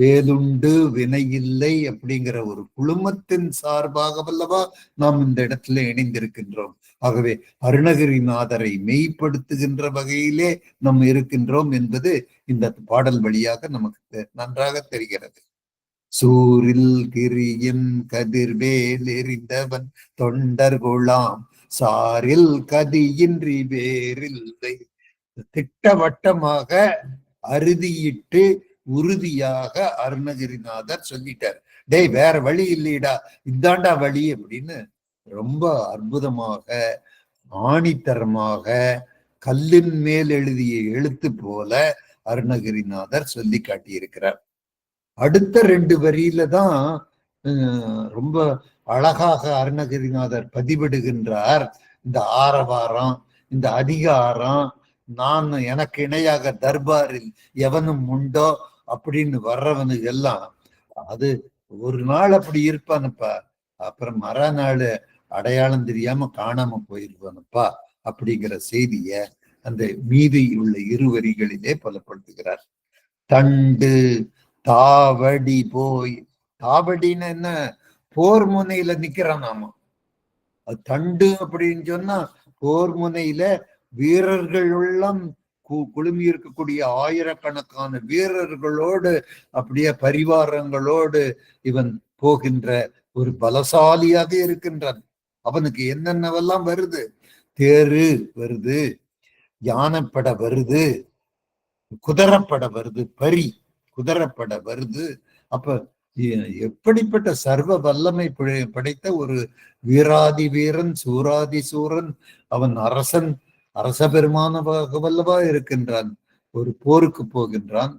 வேலுண்டு வினை இல்லை அப்படிங்கிற ஒரு குழுமத்தின் சார்பாக வல்லவா நாம் இந்த இடத்துல இணைந்திருக்கின்றோம். ஆகவே அருணகிரிநாதரை மெய்ப்படுத்துகின்ற வகையிலே நாம் இருக்கின்றோம் என்பது இந்த பாடல் வழியாக நமக்கு நன்றாக தெரிகிறது. சூரில் கிரியின் கதிர்வேல் எரிந்தவன் தொண்டர் குழாம் சாரில் கதியின்றி வேறில்லை. திட்டவட்டமாக அறுதியிட்டு உறுதியாக அருணகிரிநாதர் சொல்லிட்டார். டேய், வேற வழி இல்லைடா, இதாண்டா வழி அப்படின்னு ரொம்ப அற்புதமாக ஆணித்தரமாக கல்லின் மேல் எழுதிய எழுத்து போல அருணகிரிநாதர் சொல்லி காட்டியிருக்கிறார். அடுத்த 2 வரியில தான் ரொம்ப அழகாக அருணகிரிநாதர் பதிவிடுகின்றார். இந்த ஆரவாரம், இந்த அதிகாரம், நான் எனக்கு இணையாக தர்பாரில் எவனும் உண்டோ அப்படின்னு வர்றவனுக்கு எல்லாம் அது ஒரு நாள் அப்படி இருப்பானுப்பா, அப்புறம் மறுநாள் அடையாளம் தெரியாம காணாம போயிருப்பானுப்பா அப்படிங்கிற செய்திய அந்த மீதி உள்ள 2 வரிகளிலே புலப்படுத்துகிறார். தண்டு தாவடி போய், தாவடின்னு என்ன? போர் முனையில நிக்கிறான் நாம. அது தண்டு அப்படின்னு சொன்னா போர் முனையில வீரர்கள் உள்ளம் குழுமி இருக்கக்கூடிய ஆயிரக்கணக்கான வீரர்களோடு அப்படியே பரிவாரங்களோடு இவன் போகின்ற ஒரு பலசாலியாக இருக்கின்றான். அவனுக்கு என்னென்னவெல்லாம் வருது, தேரு வருது, யானைப்பட வருது, குதிரைப்பட வருது, குதிரைப்பட வருது. அப்ப எப்படிப்பட்ட சர்வ வல்லமை படைத்த ஒரு வீராதி வீரன், சூராதி சூரன், அவன் அரசன், அரச பெருமானவல்லவா இருக்கின்றான். ஒரு போருக்கு போகின்றான்,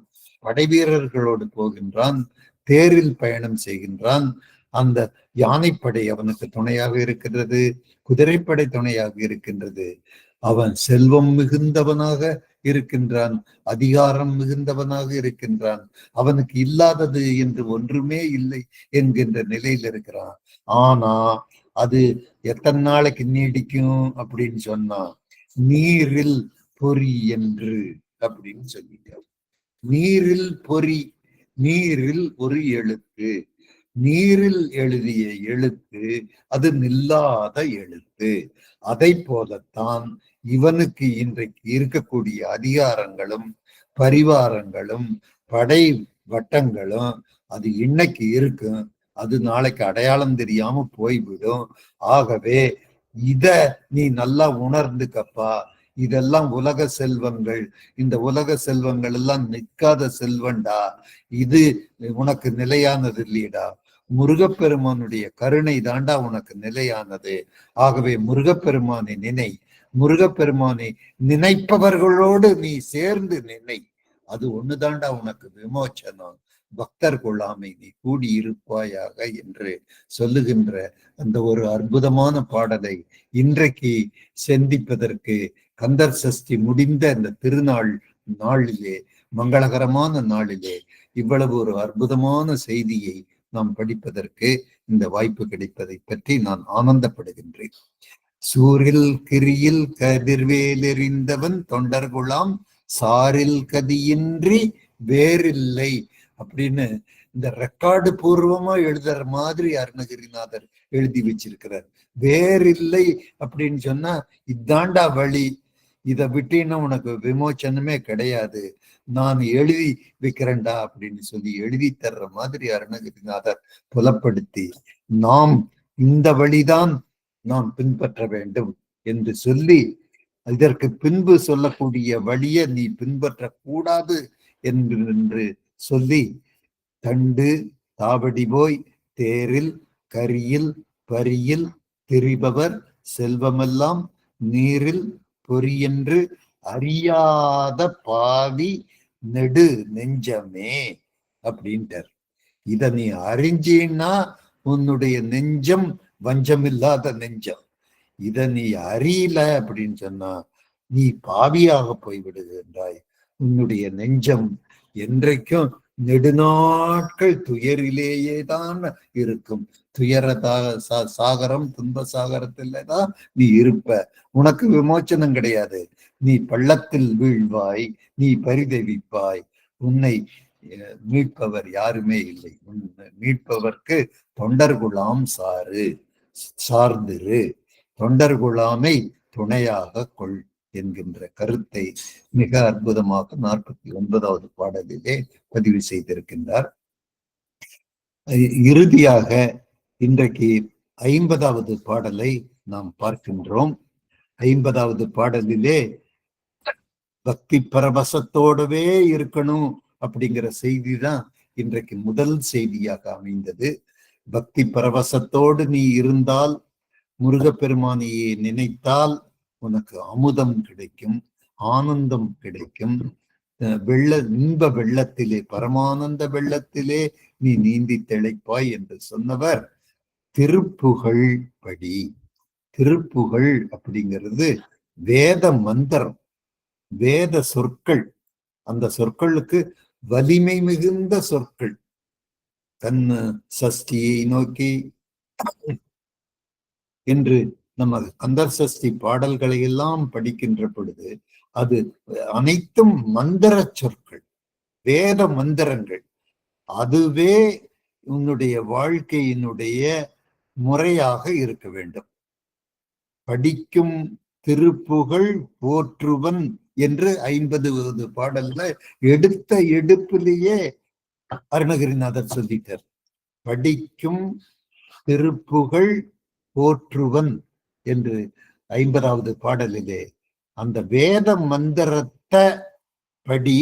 படை வீரர்களோடு போகின்றான், தேரில் பயணம் செய்கின்றான். அந்த யானைப்படை அவனுக்கு துணையாக இருக்கிறது, குதிரைப்படை துணையாக இருக்கின்றது. அவன் செல்வம் மிகுந்தவனாக இருக்கின்றான், அதிகாரம் மிகுந்தவனாக இருக்கின்றான். அவனுக்கு இல்லாதது என்று ஒன்றுமே இல்லை என்கின்ற நிலையில் இருக்கிறான். ஆனா அது எத்தனை நாளைக்கு நீடிக்கும் அப்படின்னு சொன்னா, நீரில் பொறி என்று அப்படின்னு சொல்லிட்டார். நீரில் பொறி, நீரில் ஒரு எழுத்து, நீரில் எழுதிய எழுத்து அது நில்லாத எழுத்து. அதை போலத்தான் இவனுக்கு இன்றைக்கு இருக்கக்கூடிய அதிகாரங்களும் பரிவாரங்களும் படை வட்டங்களும் அது இன்னைக்கு இருக்கும், அது நாளைக்கு அடையாளம் தெரியாம போய்விடும். ஆகவே இத நீ நல்லா உணர்ந்துக்கப்பா. இதெல்லாம் உலக செல்வங்கள், இந்த உலக செல்வங்கள் எல்லாம் நிற்காத செல்வண்டா, இது உனக்கு நிலையானது இல்லையடா. முருகப்பெருமானுடைய கருணை தாண்டா உனக்கு நிலையானது. ஆகவே முருகப்பெருமானை நினை, முருகப்பெருமானை நினைப்பவர்களோடு நீ சேர்ந்து நினை, அது ஒண்ணுதாண்டா உனக்கு விமோச்சனம். பக்தர் கொள்ளாமை நீ கூடியிருப்பாயாக என்று சொல்லுகின்ற அந்த ஒரு அற்புதமான பாடலை இன்றைக்கு சிந்திப்பதற்கு, கந்தர் சஷ்டி முடிந்த இந்த திருநாள் நாளிலே, மங்களகரமான நாளிலே இவ்வளவு ஒரு அற்புதமான செய்தியை நாம் படிப்பதற்கு இந்த வாய்ப்பு கிடைப்பதை பற்றி நான் ஆனந்தப்படுகின்றேன். சூரில் கிரியில் கதிர்வேலெறிந்தவன் தொண்டர்குலாம் சாரில் கதியின்றி வேறில்லை அப்படின்னு இந்த ரெக்கார்டு பூர்வமா எழுதுற மாதிரி அருணகிரிநாதர் எழுதி வச்சிருக்கிறார். வேறில்லை அப்படின்னு சொன்னா இதாண்டா வழி, இதை விட்டீங்கன்னா உனக்கு விமோச்சனமே கிடையாது, நான் எழுதி வைக்கிறேன்டா அப்படின்னு சொல்லி எழுதி தர்ற மாதிரி அருணகிரிநாதர் புலப்படுத்தி, நாம் இந்த வழிதான் நாம் பின்பற்ற வேண்டும் என்று சொல்லி, இதற்கு பின்பு சொல்லக்கூடிய வழியை நீ பின்பற்ற கூடாது என்று சொல்லி, தண்டு தாவடி போய் தேரில் கரியில் பரியில் திரிபவர் செல்வமெல்லாம் நீரில் பொறியென்று அறியாத பாவி நெடு நெஞ்சமே அப்படின்ட்டார். இத நீ அறிஞ்சீன்னா உன்னுடைய நெஞ்சம் வஞ்சமில்லாத நெஞ்சம். இத நீ அறியல அப்படின்னு சொன்னா நீ பாவியாக போய்விடுகின்றாய். உன்னுடைய நெஞ்சம் என்றைக்கும் நெடுநாட்கள் துயரிலேயே தான் இருக்கும். சாகரம், துன்ப சாகரத்துல தான் நீ இருப்ப. உனக்கு விமோச்சனம் கிடையாது. நீ பள்ளத்தில் வீழ்வாய், நீ பரிதவிப்பாய். உன்னை மீட்பவர் யாருமே இல்லை. மீட்பவர்க்கு தொண்டர்குலாம் சார்ந்திரு, தொண்டர்குலாமை துணையாக கொள் என்கின்ற கருத்தை மிக அற்புதமாக 49வது பாடலிலே பதிவு செய்திருக்கின்றார். இறுதியாக இன்றைக்கு 50வது பாடலை நாம் பார்க்கின்றோம். 50வது பாடலிலே பக்தி பரவசத்தோடவே இருக்கணும் அப்படிங்கிற செய்தி தான் இன்றைக்கு முதல் செய்தியாக அமைந்தது. பக்தி பரவசத்தோடு நீ இருந்தால், முருகப்பெருமானையே நினைத்தால் உனக்கு அமுதம் கிடைக்கும், ஆனந்தம் கிடைக்கும். இன்ப வெள்ளத்திலே, பரமானந்த வெள்ளத்திலே நீ நீந்தி திளைப்பாய் என்று சொன்னவர் திருப்புகழ் படி. திருப்புகழ் அப்படிங்கிறது வேத மந்திரம், வேத சொற்கள். அந்த சொற்களுக்கு வலிமை மிகுந்த சொற்கள். கண் சஷ்டியை நோக்கி என்று நம்ம கந்தர் சஷ்டி பாடல்களை எல்லாம் படிக்கின்ற பொழுது அது அனைத்தும் மந்திர சொற்கள், வேத மந்திரங்கள். அதுவே உன்னுடைய வாழ்க்கையினுடைய முறையாக இருக்க வேண்டும். படிக்கும் திருப்புகழ் போற்றுவன் என்று 50வது பாடல்ல எடுத்த எடுப்பிலேயே அருணகிரிநாதர் சொல்லிட்டார். படிக்கும் திருப்புகழ் போற்றுவன் என்று 50வது பாடலிலே அந்த வேத மந்திரத்தை படி,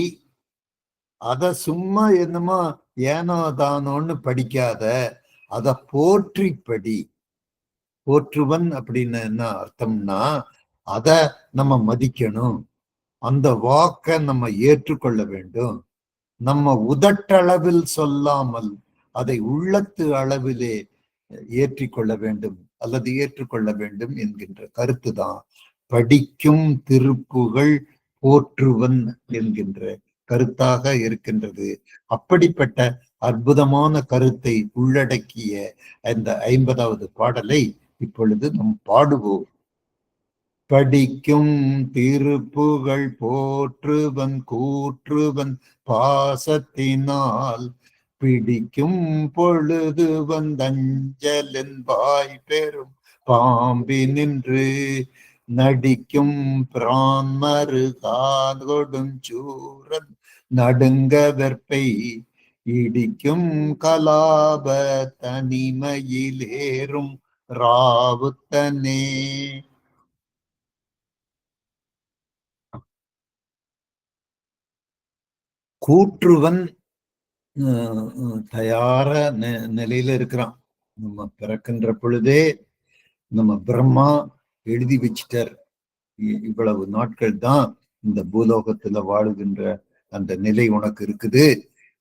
அத சும்மா என்னமோ ஏனோ தானோன்னு படிக்காத, அத போற்றி படி. போற்றுவன் அப்படின்னு என்ன அர்த்தம்னா, அத நம்ம மதிக்கணும், அந்த வாக்க நம்ம ஏற்றுக்கொள்ள வேண்டும், நம்ம உதட்டளவில் சொல்லாமல் அதை உள்ளத்து அளவிலே ஏற்றிக்கொள்ள வேண்டும் அல்லது ஏற்றுக்கொள்ள வேண்டும் என்கின்ற கருத்து தான் படிக்கும் திருப்புகழ் போற்றுவன் என்கின்ற கருத்தாக இருக்கின்றது. அப்படிப்பட்ட அற்புதமான கருத்தை உள்ளடக்கிய இந்த 50வது பாடலை இப்பொழுது நாம் பாடுவோம். படிக்கும் திருப்புகழ் போற்றுவன் கூற்றுவன் பாசத்தினால் பிடிக்கும் பொழுது வந்தஞ்சலன் வாய் பெறும் பாம்பி நின்று நடிக்கும் பிரான்மரு காதொடும் சூரன் நடுங்க வெற்பை இடிக்கும் கலாப தனிமையிலேறும் ராவுத்தனே. கூற்றுவன் தயார நிலையில இருக்கிறான். நம்ம பிறக்கின்ற பொழுதே நம்ம பிரம்மா எழுதி வச்சிட்டார், இவ்வளவு நாட்கள் தான் இந்த பூலோகத்துல வாழுகின்ற அந்த நிலை உனக்கு இருக்குது.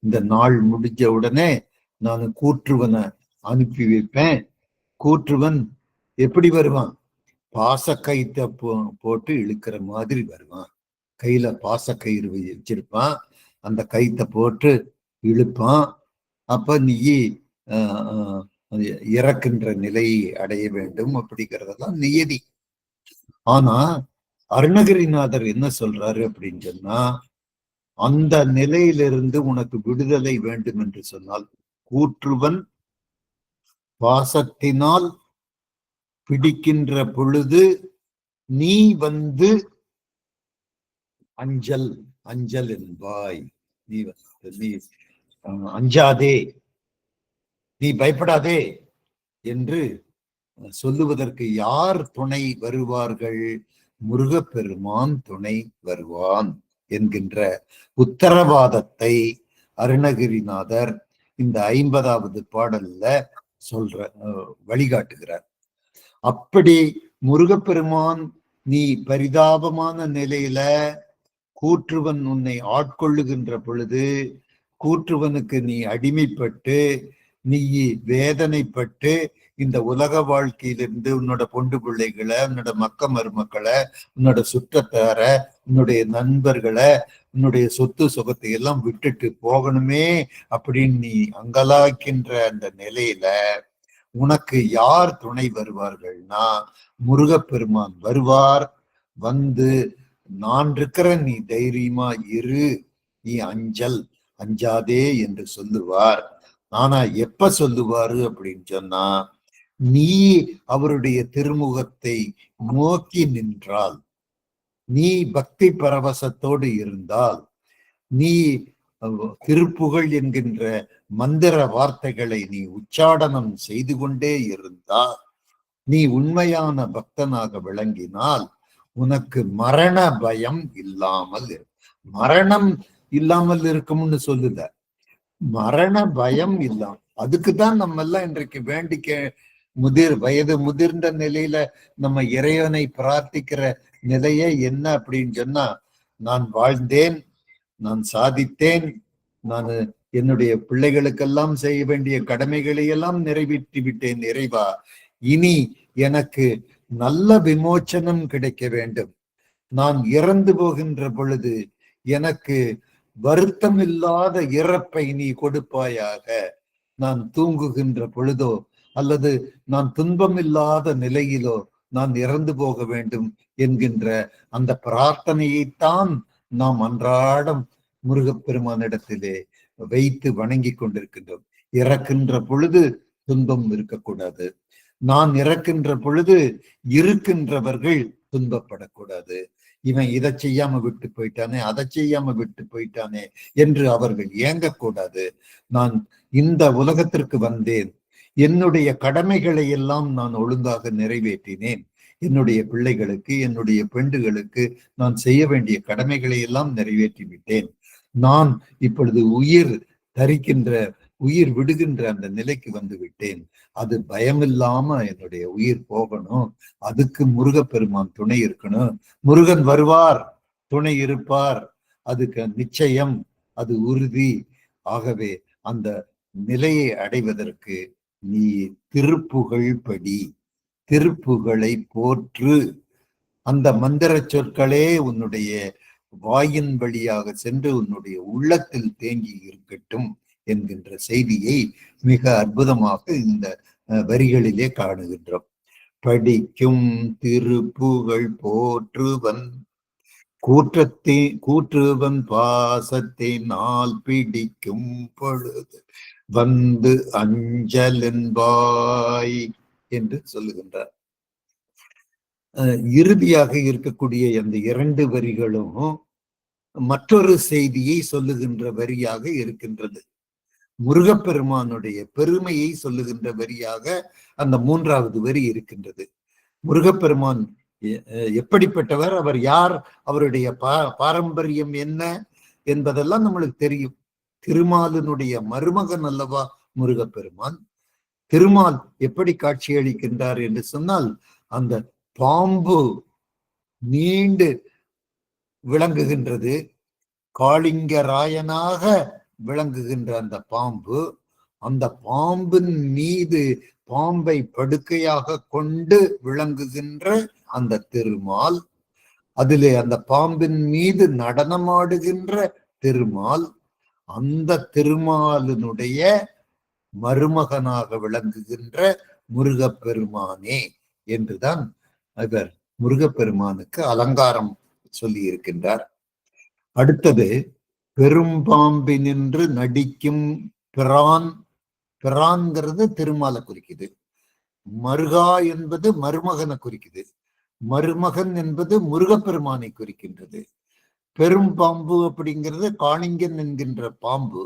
இந்த நாள் முடிஞ்ச உடனே நான் கூற்றுவனை அனுப்பி வைப்பேன். கூற்றுவன் எப்படி வருவான்? பாசக்கயிற்ற போட்டு இழுக்கிற மாதிரி வருவான். கையில பாசக்கயிறு வச்சிருப்பான், அந்த கயிற்ற போட்டு இழுப்பான். அப்ப நீ இறக்கின்ற நிலையை அடைய வேண்டும் அப்படிங்கிறதெல்லாம் நியதி. ஆனா அருணகிரிநாதர் என்ன சொல்றாரு அப்படின்னு சொன்னா, அந்த நிலையிலிருந்து உனக்கு விடுதலை வேண்டும் என்று சொன்னால் கூற்றுவன் பாசத்தினால் பிடிக்கின்ற பொழுது நீ வந்து அஞ்சல் அஞ்சல் என்பாய். நீ அஞ்சாதே, நீ பயப்படாதே என்று சொல்லுவதற்கு யார் துணை வருவார்கள்? முருகப்பெருமான் துணை வருவான் என்கின்ற உத்தரவாதத்தை அருணகிரிநாதர் இந்த 50வது பாடல்ல வழிகாட்டுகிறார். அப்படி முருகப்பெருமான் நீ பரிதாபமான நிலையில கூற்றுவன் உன்னை ஆட்கொள்ளுகின்ற பொழுது, கூற்றுவனுக்கு நீ அடிமைப்பட்டு நீ வேதனைப்பட்டு இந்த உலக வாழ்க்கையிலிருந்து உன்னோட பொண்டு பிள்ளைகளை, உன்னோட மருமக்களை, உன்னோட சுற்றத்தார, உன்னுடைய நண்பர்களை, உன்னுடைய சொத்து சுகத்தை எல்லாம் விட்டுட்டு போகணுமே அப்படின்னு நீ அங்கலாக்கின்ற அந்த நிலையில உனக்கு யார் துணை வருவார்கள்னா முருகப்பெருமான் வருவார். வந்து நான் இருக்கிற, நீ தைரியமா இரு, நீ அஞ்சாதே என்று சொல்லுவார். ஆனா எப்ப சொல்லுவாரு அப்படின்னு சொன்னா, நீ அவருடைய திருமுகத்தை நோக்கி நின்றால், நீ பக்தி பரவசத்தோடு இருந்தால், நீ திருப்புகழ் என்கின்ற மந்திர வார்த்தைகளை நீ உச்சாடனம் செய்து கொண்டே இருந்தால், நீ உண்மையான பக்தனாக விளங்கினால் உனக்கு மரண பயம் இல்லாமல் மரணம் இல்லாமல் இருக்கும்னு சொல்லுத. மரண பயம் இல்லாம, அதுக்குதான் நம்ம எல்லாம் இன்றைக்கு வேண்டிக்க வயது முதிர்ந்த நிலையில நம்ம இறைவனை பிரார்த்திக்கிற நிலையே என்ன அப்படின்னு சொன்னா, நான் வாழ்ந்தேன், நான் சாதித்தேன், நான் என்னுடைய பிள்ளைகளுக்கெல்லாம் செய்ய வேண்டிய கடமைகளை எல்லாம் நிறைவேற்றி விட்டேன் இறைவா, இனி எனக்கு நல்ல விமோச்சனம் கிடைக்க வேண்டும், நான் இறந்து போகின்ற பொழுது எனக்கு வருத்தம் இல்லாத இறப்பை நீ கொடுப்பாயாக, நான் தூங்குகின்ற பொழுதோ அல்லது நான் துன்பம் இல்லாத நிலையிலோ நான் இறந்து போக வேண்டும் என்கின்ற அந்த பிரார்த்தனையைத்தான் நாம் அன்றாடம் முருகப்பெருமானிடத்திலே வைத்து வணங்கி கொண்டிருக்கின்றோம். இறக்கின்ற பொழுது துன்பம் இருக்கக்கூடாது, நான் இறக்கின்ற பொழுது இருக்கின்றவர்கள் துன்பப்படக்கூடாது. இவன் இதை செய்யாம விட்டு போயிட்டானே, அதை செய்யாம விட்டு போயிட்டானே என்று அவர்கள் ஏங்கக்கூடாது. நான் இந்த உலகத்திற்கு வந்தேன், என்னுடைய கடமைகளை எல்லாம் நான் ஒழுங்காக நிறைவேற்றினேன், என்னுடைய பிள்ளைகளுக்கு என்னுடைய பெண்டுகளுக்கு நான் செய்ய வேண்டிய கடமைகளை எல்லாம் நிறைவேற்றி விட்டேன். நான் இப்பொழுது உயிர் தரிக்கின்ற உயிர் விடுகின்ற அந்த நிலைக்கு வந்து விட்டேன். அது பயமில்லாம என்னுடைய உயிர் போகணும். அதுக்கு முருகப்பெருமான் துணை இருக்கணும். முருகன் வருவார், துணை இருப்பார், அதுக்கு நிச்சயம், அது உறுதி. ஆகவே அந்த நிலையை அடைவதற்கு நீ திருப்புகழ் படி, திருப்புகளை போற்று. அந்த மந்திர சொற்களே உன்னுடைய வாயின் வழியாக சென்று உன்னுடைய உள்ளத்தில் தேங்கி இருக்கட்டும் என்கின்ற செய்தியை மிக அற்புதமாக இந்த வரிகளிலே காணுகின்றோம். படிக்கும் திருப்புகழ் போற்றுவன் கூற்றுவன் பாசத்தை நாள் பிடிக்கும் பொழுது வந்து அஞ்சலென்பாய் என்று சொல்லுகின்றார். இறுதியாக இருக்கக்கூடிய அந்த 2 வரிகளும் மற்றொரு செய்தியை சொல்லுகின்ற வரியாக இருக்கின்றது. முருகப்பெருமானுடைய பெருமையை சொல்லுகின்ற வரியாக அந்த 3வது வரி இருக்கின்றது. முருகப்பெருமான் எப்படிப்பட்டவர், அவர் யார், அவருடைய பாரம்பரியம் என்ன என்பதெல்லாம் நம்மளுக்கு தெரியும். திருமாலினுடைய மருமகன் அல்லவா முருகப்பெருமான். திருமால் எப்படி காட்சி அளிக்கின்றார் என்று சொன்னால், அந்த பாம்பு நீண்டு விளங்குகின்றது, காளிங்கராயனாக விளங்குகின்ற அந்த பாம்பு, அந்த பாம்பின் மீது பாம்பை படுக்கையாக கொண்டு விளங்குகின்ற அந்த திருமால், அதிலே அந்த பாம்பின் மீது நடனமாடுகின்ற திருமால், அந்த திருமாலினுடைய மருமகனாக விளங்குகின்ற முருகப்பெருமானே என்றுதான் அவர் முருகப்பெருமானுக்கு அலங்காரம் சொல்லி இருக்கின்றார். அடுத்தது, பெரும்பாம்பினின்று நடிக்கும் பிரான். பிரான்ங்கிறது திருமாலை குறிக்குது. மருகா என்பது மருமகனை குறிக்குது. மருமகன் என்பது முருகப்பெருமானை குறிக்கின்றது. பெரும்பாம்பு அப்படிங்கிறது காளிங்கன் என்கின்ற பாம்பு.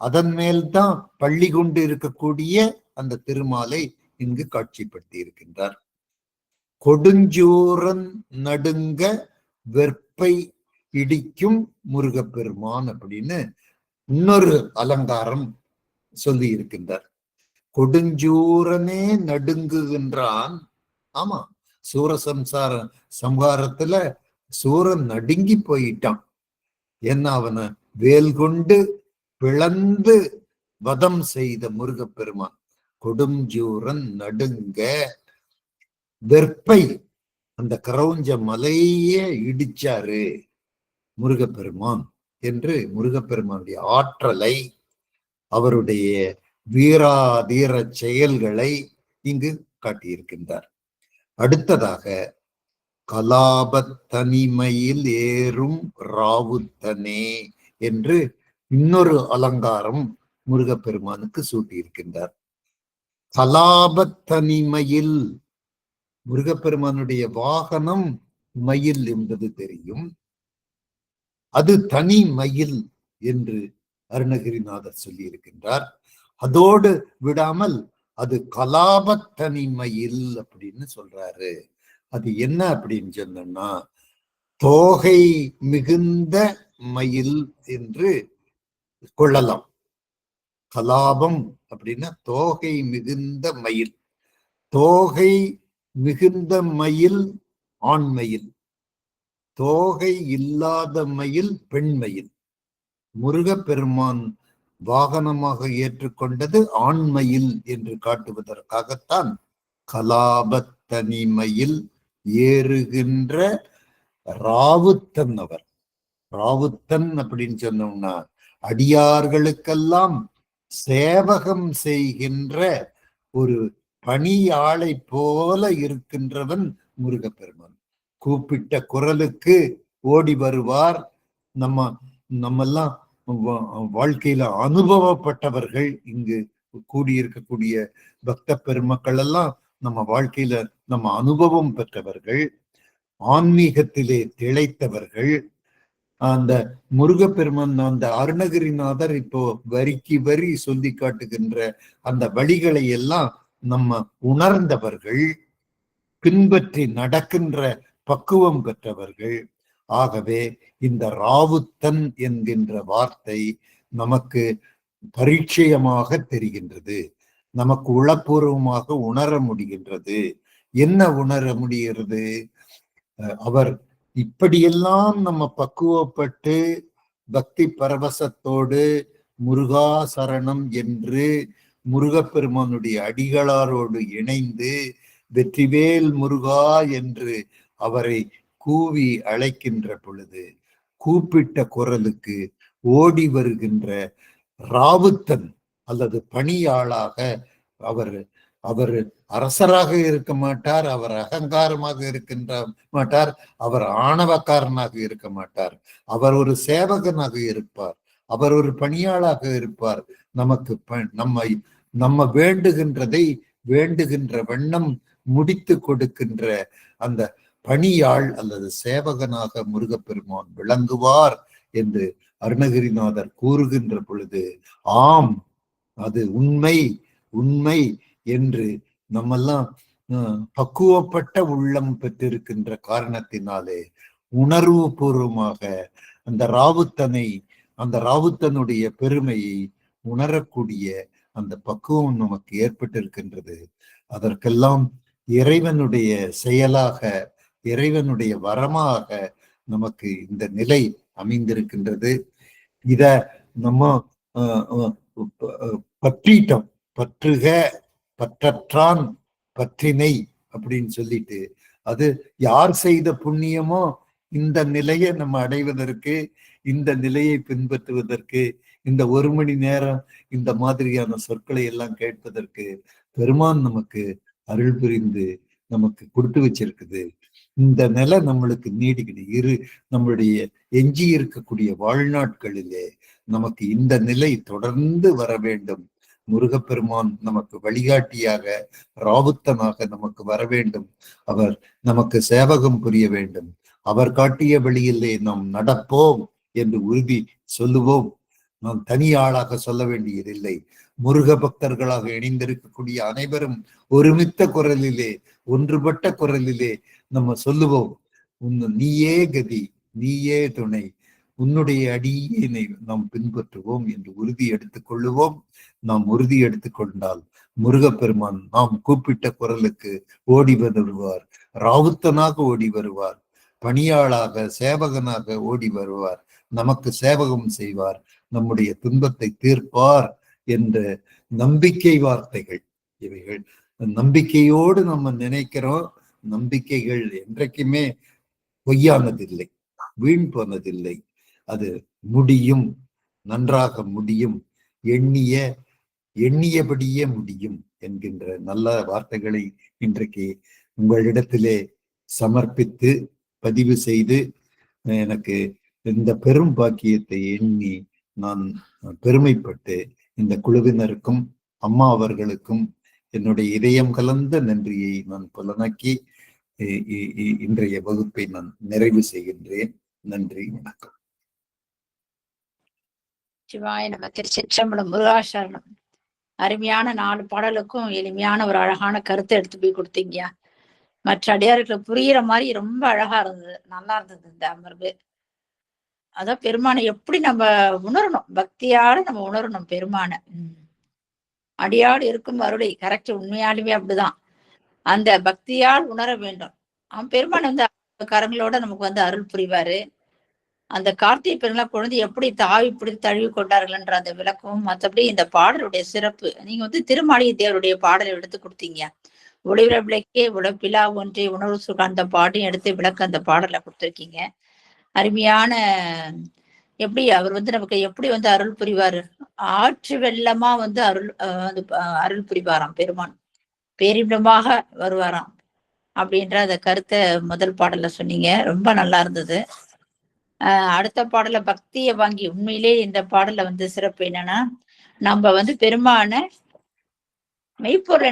அதன் மேல்தான் பள்ளி கொண்டு இருக்கக்கூடிய அந்த திருமாலை இங்கு காட்சிப்படுத்தி இருக்கின்றார். கொடுஞ்சூரன் நடுங்க வெற்பை இடிக்கும் முருகப்பெருமான் அப்படின்னு இன்னொரு அலங்காரம் சொல்லி இருக்கின்றார். கொடுஞ்சூரனே நடுங்குகின்றான். ஆமா, சம்ஹாரத்துல சூரன் நடுங்கி போயிட்டான். என்ன, அவனை வேல் கொண்டு பிளந்து வதம் செய்த முருகப்பெருமான். கொடுஞ்சூரன் நடுங்க வெற்பை, அந்த கிரௌஞ்ச மலையே இடிச்சாரு முருகப்பெருமான் என்று முருகப்பெருமானுடைய ஆற்றலை, அவருடைய வீராதீர செயல்களை இங்கு காட்டியிருக்கின்றார். அடுத்ததாக, கலாபத் தனிமையில் ஏறும் ராவுத்தனே என்று இன்னொரு அலங்காரம் முருகப்பெருமானுக்கு சூட்டியிருக்கின்றார். கலாபத் தனிமையில், முருகப்பெருமானுடைய வாகனம் மயில் என்பது தெரியும். அது தனி மயில் என்று அருணகிரிநாதர் சொல்லி இருக்கின்றார். அதோடு விடாமல் அது கலாபத் தனிமயில் அப்படின்னு சொல்றாரு. அது என்ன அப்படின்னு சொன்னா, தோகை மிகுந்த மயில் என்று கொள்ளலாம். கலாபம் அப்படின்னா தோகை மிகுந்த மயில். தோகை மிகுந்த மயில் ஆண்மயில், தோகை இல்லாத மயில் பெண்மயில். முருகப்பெருமான் வாகனமாக ஏற்றுக்கொண்டது ஆண்மயில் என்று காட்டுவதற்காகத்தான் கலாபத் தனிமயில் ஏறுகின்ற ராவுத்தன் அவர். ராவுத்தன் அப்படின்னு சொன்னோம்னா அடியார்களுக்கெல்லாம் சேவகம் செய்கின்ற ஒரு பணியாளை போல இருக்கின்றவன் முருகப்பெருமான். கூப்பிட்ட குரலுக்கு ஓடி வருவார். நம்மெல்லாம் வாழ்க்கையில அனுபவப்பட்டவர்கள், இங்கு கூடியிருக்கக்கூடிய பக்த பெருமக்கள் எல்லாம் நம்ம வாழ்க்கையில நம்ம அனுபவம் பெற்றவர்கள். ஆன்மீகத்திலே திளைத்தவர்கள். அந்த முருகப்பெருமான், அந்த அருணகிரிநாதர் இப்போ வரிக்கு வரி சொல்லி காட்டுகின்ற அந்த வழிகளை எல்லாம் நம்ம உணர்ந்தவர்கள், பின்பற்றி நடக்கின்ற பக்குவம் பெற்றவர்கள். ஆகவே இந்த ராவுத்தன் என்கின்ற வார்த்தை நமக்கு பரிச்சயமாக தெரிகின்றது, நமக்கு உளப்பூர்வமாக உணர முடிகின்றது. என்ன உணர முடிகிறது? அவர் இப்படியெல்லாம் நம்ம பக்குவப்பட்டு பக்தி பரவசத்தோடு முருகா சரணம் என்று முருகப்பெருமானுடைய அடிகளாரோடு இணைந்து வெற்றிவேல் முருகா என்று அவரை கூவி அழைக்கின்ற பொழுது கூப்பிட்ட குரலுக்கு ஓடி வருகின்ற ராவுத்தன் அல்லது பணியாளாக அவர் அவர் அரசராக இருக்க மாட்டார், அவர் அகங்காரமாக இருக்கின்ற மாட்டார், அவர் ஆணவக்காரனாக இருக்க மாட்டார், அவர் ஒரு சேவகனாக இருப்பார், அவர் ஒரு பணியாளாக இருப்பார். நமக்கு நம்ம வேண்டுகின்றதை வேண்டுகின்ற வண்ணம் முடித்து கொடுக்கின்ற அந்த பணியாள் அல்லது சேவகனாக முருகப்பெருமான் விளங்குவார் என்று அருணகிரிநாதர் கூறுகின்ற பொழுது, ஆம், அது உண்மை உண்மை என்று நம்மெல்லாம் பக்குவப்பட்ட உள்ளம் பெற்றிருக்கின்ற காரணத்தினாலே உணர்வு பூர்வமாக அந்த ராவுத்தனுடைய பெருமையை உணரக்கூடிய அந்த பக்குவம் நமக்கு ஏற்பட்டிருக்கின்றது. அதற்கெல்லாம் இறைவனுடைய செயலாக, இறைவனுடைய வரமாக நமக்கு இந்த நிலை அமைந்திருக்கின்றது. இத நம்ம பற்றிட்டோம். பற்றுக பற்றற்றான் பற்றினை அப்படின்னு சொல்லிட்டு, அது யார் செய்த புண்ணியமோ இந்த நிலையை நம்ம அடைவதற்கு, இந்த நிலையை பின்பற்றுவதற்கு, இந்த 1 மணி நேரம் இந்த மாதிரியான சொற்களை எல்லாம் கேட்பதற்கு பெருமான் நமக்கு அருள் புரிந்து நமக்கு கொடுத்து வச்சிருக்குது. இந்த நிலை நம்மளுக்கு நீடிக்குது. நம்மளுடைய எஞ்சி இருக்கக்கூடிய வாழ்நாட்களிலே நமக்கு இந்த நிலை தொடர்ந்து வர வேண்டும். முருகப்பெருமான் நமக்கு வழிகாட்டியாக, ராவுத்தனாக நமக்கு வர வேண்டும். அவர் நமக்கு சேவகம் புரிய வேண்டும். அவர் காட்டிய வழியிலே நாம் நடப்போம் என்று உறுதி சொல்லுவோம். நாம் தனி ஆளாக சொல்ல வேண்டியதில்லை. முருக பக்தர்களாக இணைந்திருக்கக்கூடிய அனைவரும் ஒருமித்த குரலிலே, ஒன்றுபட்ட குரலிலே நம்ம சொல்லுவோம், நீயே கதி, நீயே துணை, உன்னுடைய அடியினை நாம் பின்பற்றுவோம் என்று உறுதி எடுத்துக் கொள்ளுவோம். நாம் உறுதி எடுத்துக்கொண்டால் முருகப்பெருமான் நாம் கூப்பிட்ட குரலுக்கு ஓடி வருவார், ராவுத்தனாக ஓடி வருவார், பணியாளாக சேவகனாக ஓடி வருவார், நமக்கு சேவகம் செய்வார், நம்முடைய துன்பத்தை தீர்ப்பார் என்ற நம்பிக்கை வார்த்தைகள் இவைகள். நம்பிக்கையோடு நம்ம நினைக்கிறோம். நம்பிக்கைகள் என்றைக்குமே பொய்யானதில்லை, வீண் போனதில்லை. அது முடியும், நன்றாக முடியும், எண்ணியபடியே முடியும் என்கின்ற நல்ல வார்த்தைகளை இன்றைக்கு உங்களிடத்திலே சமர்ப்பித்து பதிவு செய்து எனக்கு இந்த பெரும் பாக்கியத்தை எண்ணி நான் பெருமைப்பட்டு இந்த குழுவினருக்கும் அம்மா அவர்களுக்கும் என்னுடைய இதயம் கலந்த நன்றியை நான் புலனாக்கி இன்றைய வகுப்பை நான் நிறைவு செய்கின்றேன். நன்றி, வணக்கம். சிவாய நம. திருச்சிற்றம்பலம். முருகாசரணம். அருமையான 4 பாடலுக்கும் எளிமையான ஒரு அழகான கருத்தை எடுத்து போய் கொடுத்தீங்க. மற்ற அடியார்களுக்கு புரியுற மாதிரி ரொம்ப அழகா இருந்தது, நல்லா இருந்தது இந்த அமர்வு. அதான் பெருமானை எப்படி நம்ம உணரணும், பக்தியால நம்ம உணரணும் பெருமானை. அடியாடு இருக்கும் அருளை, கரெக்ட், உண்மையாலுமே அப்படிதான். அந்த பக்தியால் உணர வேண்டும். அவன் பெருமான் கரங்களோட நமக்கு அருள் புரிவாரு. அந்த கார்த்திகை பெருங்களா குழந்தை எப்படி தாவி பிடித்து தழுவி கொண்டார்கள் என்ற அந்த விளக்கமும், மற்றபடி இந்த பாடலுடைய சிறப்பு. நீங்க திருமாளிகை தேவருடைய பாடலை எடுத்து கொடுத்தீங்க. ஒளிவிட விளக்கே உழப்பிலா ஒன்றை உணர்வு சுகாந்த பாட்டையும் எடுத்து விளக்க அந்த பாடலை கொடுத்துருக்கீங்க. அருமையான எப்படி அவர் நமக்கு எப்படி அருள் புரிவாரு, ஆற்று வெள்ளமா அருள் புரிவாராம் பெருமான், பேரிடமாக வருவாராம் அப்படின்ற அந்த கருத்தை முதல் பாடல்ல சொன்னீங்க. ரொம்ப நல்லா இருந்தது. அடுத்த பாடல பக்திய வாங்கி, உண்மையிலே இந்த பாடல சிறப்பு என்னன்னா, நம்ம பெருமான மெய்ப்பொருள்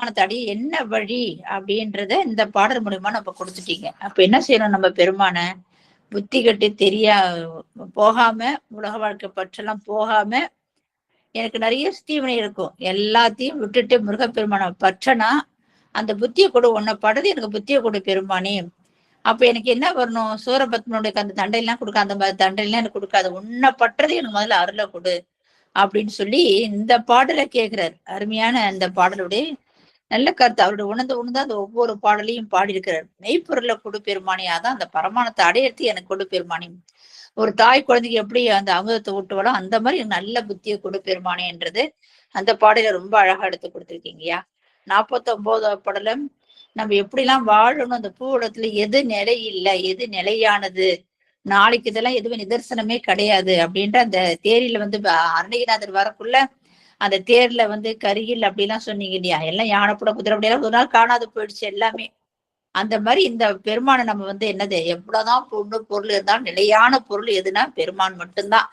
பரமானத்தாடி என்ன வழி அப்படின்றத இந்த பாடல் மூலியமா நம்ம கொடுத்துட்டீங்க. அப்ப என்ன செய்யணும்? நம்ம பெருமான புத்தி கட்டி போகாம, உலக வாழ்க்கை பற்றெல்லாம் போகாம, எனக்கு நிறைய தீவினை இருக்கும், எல்லாத்தையும் விட்டுட்டு முருகப்பெருமான பற்றனா அந்த புத்தியை கொடு, உன்னை படுது எனக்கு புத்தியை கொடு பெருமானே. அப்ப எனக்கு என்ன வரணும்? சூரபத்மனுடைய அந்த தண்டையெல்லாம் கொடுக்க, அந்த மாதிரி தண்டையெல்லாம் எனக்கு கொடுக்காது, உன்னை பற்றது எனக்கு முதல்ல அருளை கொடு அப்படின்னு சொல்லி இந்த பாடலை கேட்கிறார். அருமையான அந்த பாடலுடைய நல்ல கருத்து. அவருடைய உணர்ந்து அந்த ஒவ்வொரு பாடலையும் பாடியிருக்கிறார். மெய்ப்பொருளை கொடு பெருமானே, அதான் அந்த பரமானத்தை அடையறது எனக்கு கொடு பெருமானே. ஒரு தாய் குழந்தைக்கு எப்படி அந்த அமுதத்தை ஊட்டுவாளோ அந்த மாதிரி நல்ல புத்தியை கொடு பெருமானே என்றது அந்த பாடலை ரொம்ப அழகா எடுத்து கொடுத்துருக்கீங்கய்யா. 49வது பாடலும் நம்ம எப்படிலாம் வாழணும், அந்த பூவுலகத்துல எது நிலை இல்லை, எது நிலையானது, நாளைக்கு இதெல்லாம் எதுவும் நிதர்சனமே கிடையாது அப்படின்ற அந்த தேரியில அருணகிரிநாதர் வரக்குள்ள அந்த தேர்ல கரியில் அப்படிலாம் சொன்னீங்க இல்லையா, எல்லாம் யானைப்பட குதிரை அப்படியெல்லாம் ஒரு நாள் காணாது போயிடுச்சு எல்லாமே. அந்த மாதிரி இந்த பெருமானை நம்ம என்னது, எவ்வளவுதான் பொருள் இருந்தாலும் நிலையான பொருள் எதுனா பெருமான் மட்டும்தான்.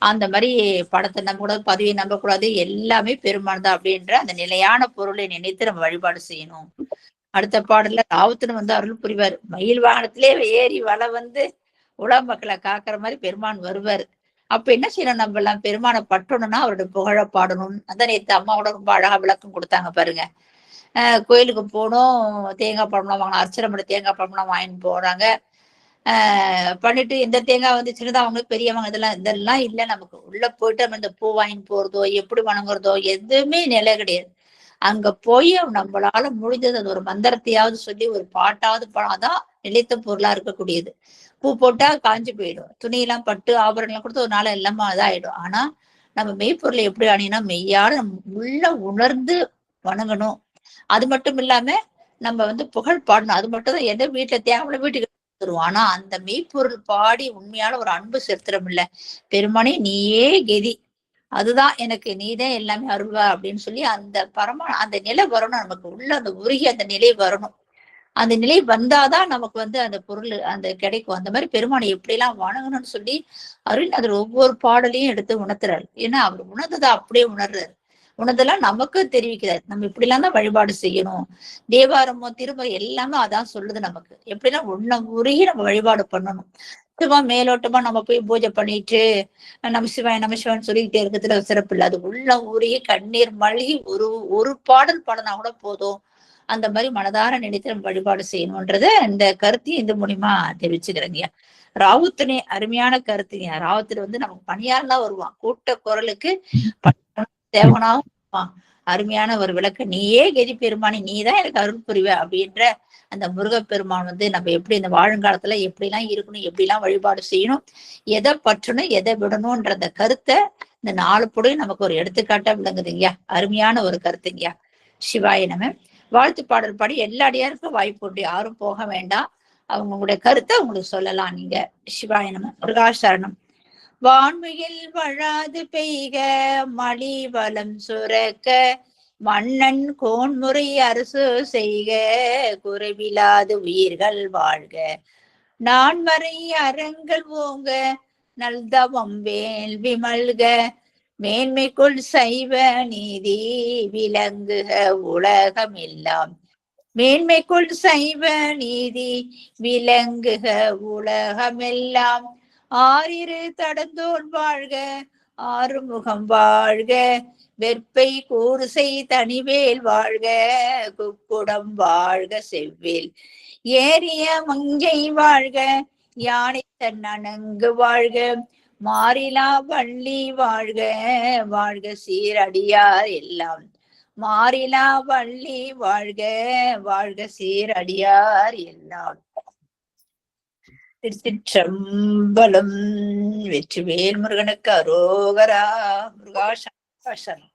அந்த மாதிரி படத்தை நம்ப கூடாது, பதவியை நம்ப கூடாது, எல்லாமே பெருமான் தான் அப்படின்ற அந்த நிலையான பொருளை நினைத்து நம்ம வழிபாடு செய்யணும். அடுத்த பாடல்ல ராவுத்தன் அருள் புரிவார். மயில் வாகனத்திலே ஏறி வள உலக மக்களை காக்குற மாதிரி பெருமான் வருவார். அப்ப என்ன செய்யணும்? நம்ம எல்லாம் பெருமானை பற்றணும்னா அவருடைய புகழ பாடணும். அதான் நேற்று அம்மாவோட ரொம்ப அழகா விளக்கம் கொடுத்தாங்க பாருங்க. கோயிலுக்கு போனோம், தேங்காய் பழம்லாம் வாங்கணும், அர்ச்சனை பண்ணி தேங்காய் பழம்லாம் வாங்கிட்டு போறாங்க. பண்ணிட்டு எந்த தேங்காய் சின்னதா அவங்க பெரியவங்க இதெல்லாம் இல்லை. நமக்கு உள்ள போயிட்டு நம்ம இந்த பூ வாங்கிட்டு போறதோ எப்படி வணங்குறதோ எதுவுமே நிலை கிடையாது. அங்க போய் நம்மளால முடிஞ்சது அது ஒரு மந்திரத்தையாவது சொல்லி ஒரு பாட்டாவது பாடாதான் நிலைத்த பொருளா இருக்கக்கூடியது. பூ போட்டா காஞ்சு போயிடும், துணியெல்லாம் பட்டு ஆபரணம் கொடுத்து ஒரு நாள் எல்லாமே இதாயிடும். ஆனா நம்ம மெய்ப்பொருளை எப்படி அணினா மெய்யார உள்ள உணர்ந்து வணங்கணும். அது மட்டும் இல்லாம நம்ம புகழ் பாடணும். அது மட்டும் தான் எந்த வீட்டுல தேவையில்ல வீட்டுக்கு தருவோம். ஆனா அந்த மெய்ப்பொருள் பாடி உண்மையான ஒரு அன்பு செலுத்துறோம் இல்ல, பெருமானே நீயே கெதி, அதுதான் எனக்கு, நீதான் எல்லாமே அருள்வா அப்படின்னு சொல்லி அந்த அந்த நிலை வரணும். நமக்கு உள்ள அந்த உருகி அந்த நிலை வரணும். அந்த நிலை வந்தாதான் நமக்கு அந்த பொருள் அந்த கிடைக்கும். அந்த மாதிரி பெருமானை எப்படி எல்லாம் வணங்கணும்னு சொல்லி அருள்நாதர் ஒவ்வொரு பாடலையும் எடுத்து உணர்த்துறாரு. ஏன்னா அவர் உணர்ந்ததை அப்படியே உணர்றாரு. உணர்ந்தெல்லாம் நமக்கு தெரிவிக்கிறார். நம்ம இப்படி எல்லாம் தான் வழிபாடு செய்யணும். தேவாரமோ திருமுறை எல்லாமே அதான் சொல்லுது நமக்கு. எப்படின்னா உன்னை உருகி நம்ம வழிபாடு பண்ணணும். சும்மா மேலோட்டமா நம்ம போய் பூஜை பண்ணிட்டு நம்ம சிவன் சொல்லிக்கிட்டே இருக்கிறதுல சிறப்பு இல்லை. அது உள்ள உருகி கண்ணீர் மல்கி ஒரு பாடல் பாடினா கூட போதும். அந்த மாதிரி மனதார நினைத்து நம்ம வழிபாடு செய்யணும்ன்றத இந்த கருத்தையும் இந்த மூலியமா தெரிவிச்சுக்கிறேங்க. ராவுத்தனே அருமையான கருத்துங்க. ராவுத்தர் நமக்கு பணியாரெல்லாம் வருவான், கூட்ட குரலுக்கு தேவனாவும் வருவான். அருமையான ஒரு விளக்கு. நீயே கெதி பெருமானி, நீதான் எனக்கு அருள் புரிவ அப்படின்ற அந்த முருகப்பெருமான் நம்ம எப்படி இந்த வாழுங்காலத்துல எப்படிலாம் இருக்கணும், எப்படிலாம் வழிபாடு செய்யணும், எதை பற்றணும் எதை விடணும்ன்ற அந்த கருத்தை இந்த 4 பொடையும் நமக்கு ஒரு எடுத்துக்காட்டா விளங்குதுங்கய்யா. அருமையான ஒரு கருத்துங்கய்யா. சிவாய நம. வாழ்த்து பாடல் பாடி எல்லா அடியாருக்கும் வாய்ப்பு உண்டு, யாரும் போக வேண்டாம். அவங்களுடைய கருத்தை உங்களுக்கு சொல்லலாம் நீங்க. சிவாய நம. முருகாசரணம். வான்மையில் வழாது பெய்க மலி வளம் சுரக்க, மன்னன் கோன்முறை அரசு செய்க, குறைவிலாது உயிர்கள் வாழ்க, நான்மறை அறங்கள் ஓங்க, நல்தவம் வேள்வி மல்க, மேன்மைக்குள் சைவ நீதி விளங்குக உலகம் எல்லாம், மேன்மைக்குள் சைவ நீதி விளங்குக உலகமெல்லாம், ஆறிரு தடந்தோள் வாழ்க, ஆறுமுகம் வாழ்க, வெற்பை கூறுசை தனிவேல் வாழ்க, குக்குடம் வாழ்க செவ்வேல், ஏறிய மங்கை வாழ்க, யானை தன் அணங்கு வாழ்க, மாறிலா வள்ளி வாழ்க, வாழ்க சீரடியார் எல்லாம், மாறிலா வள்ளி வாழ்க, வாழ்க சீரடியார் எல்லாம். திருச்சிற்றம்பலம். வெற்றிவேல் முருகனுக்கு அரோகரா. முருகாசனம்.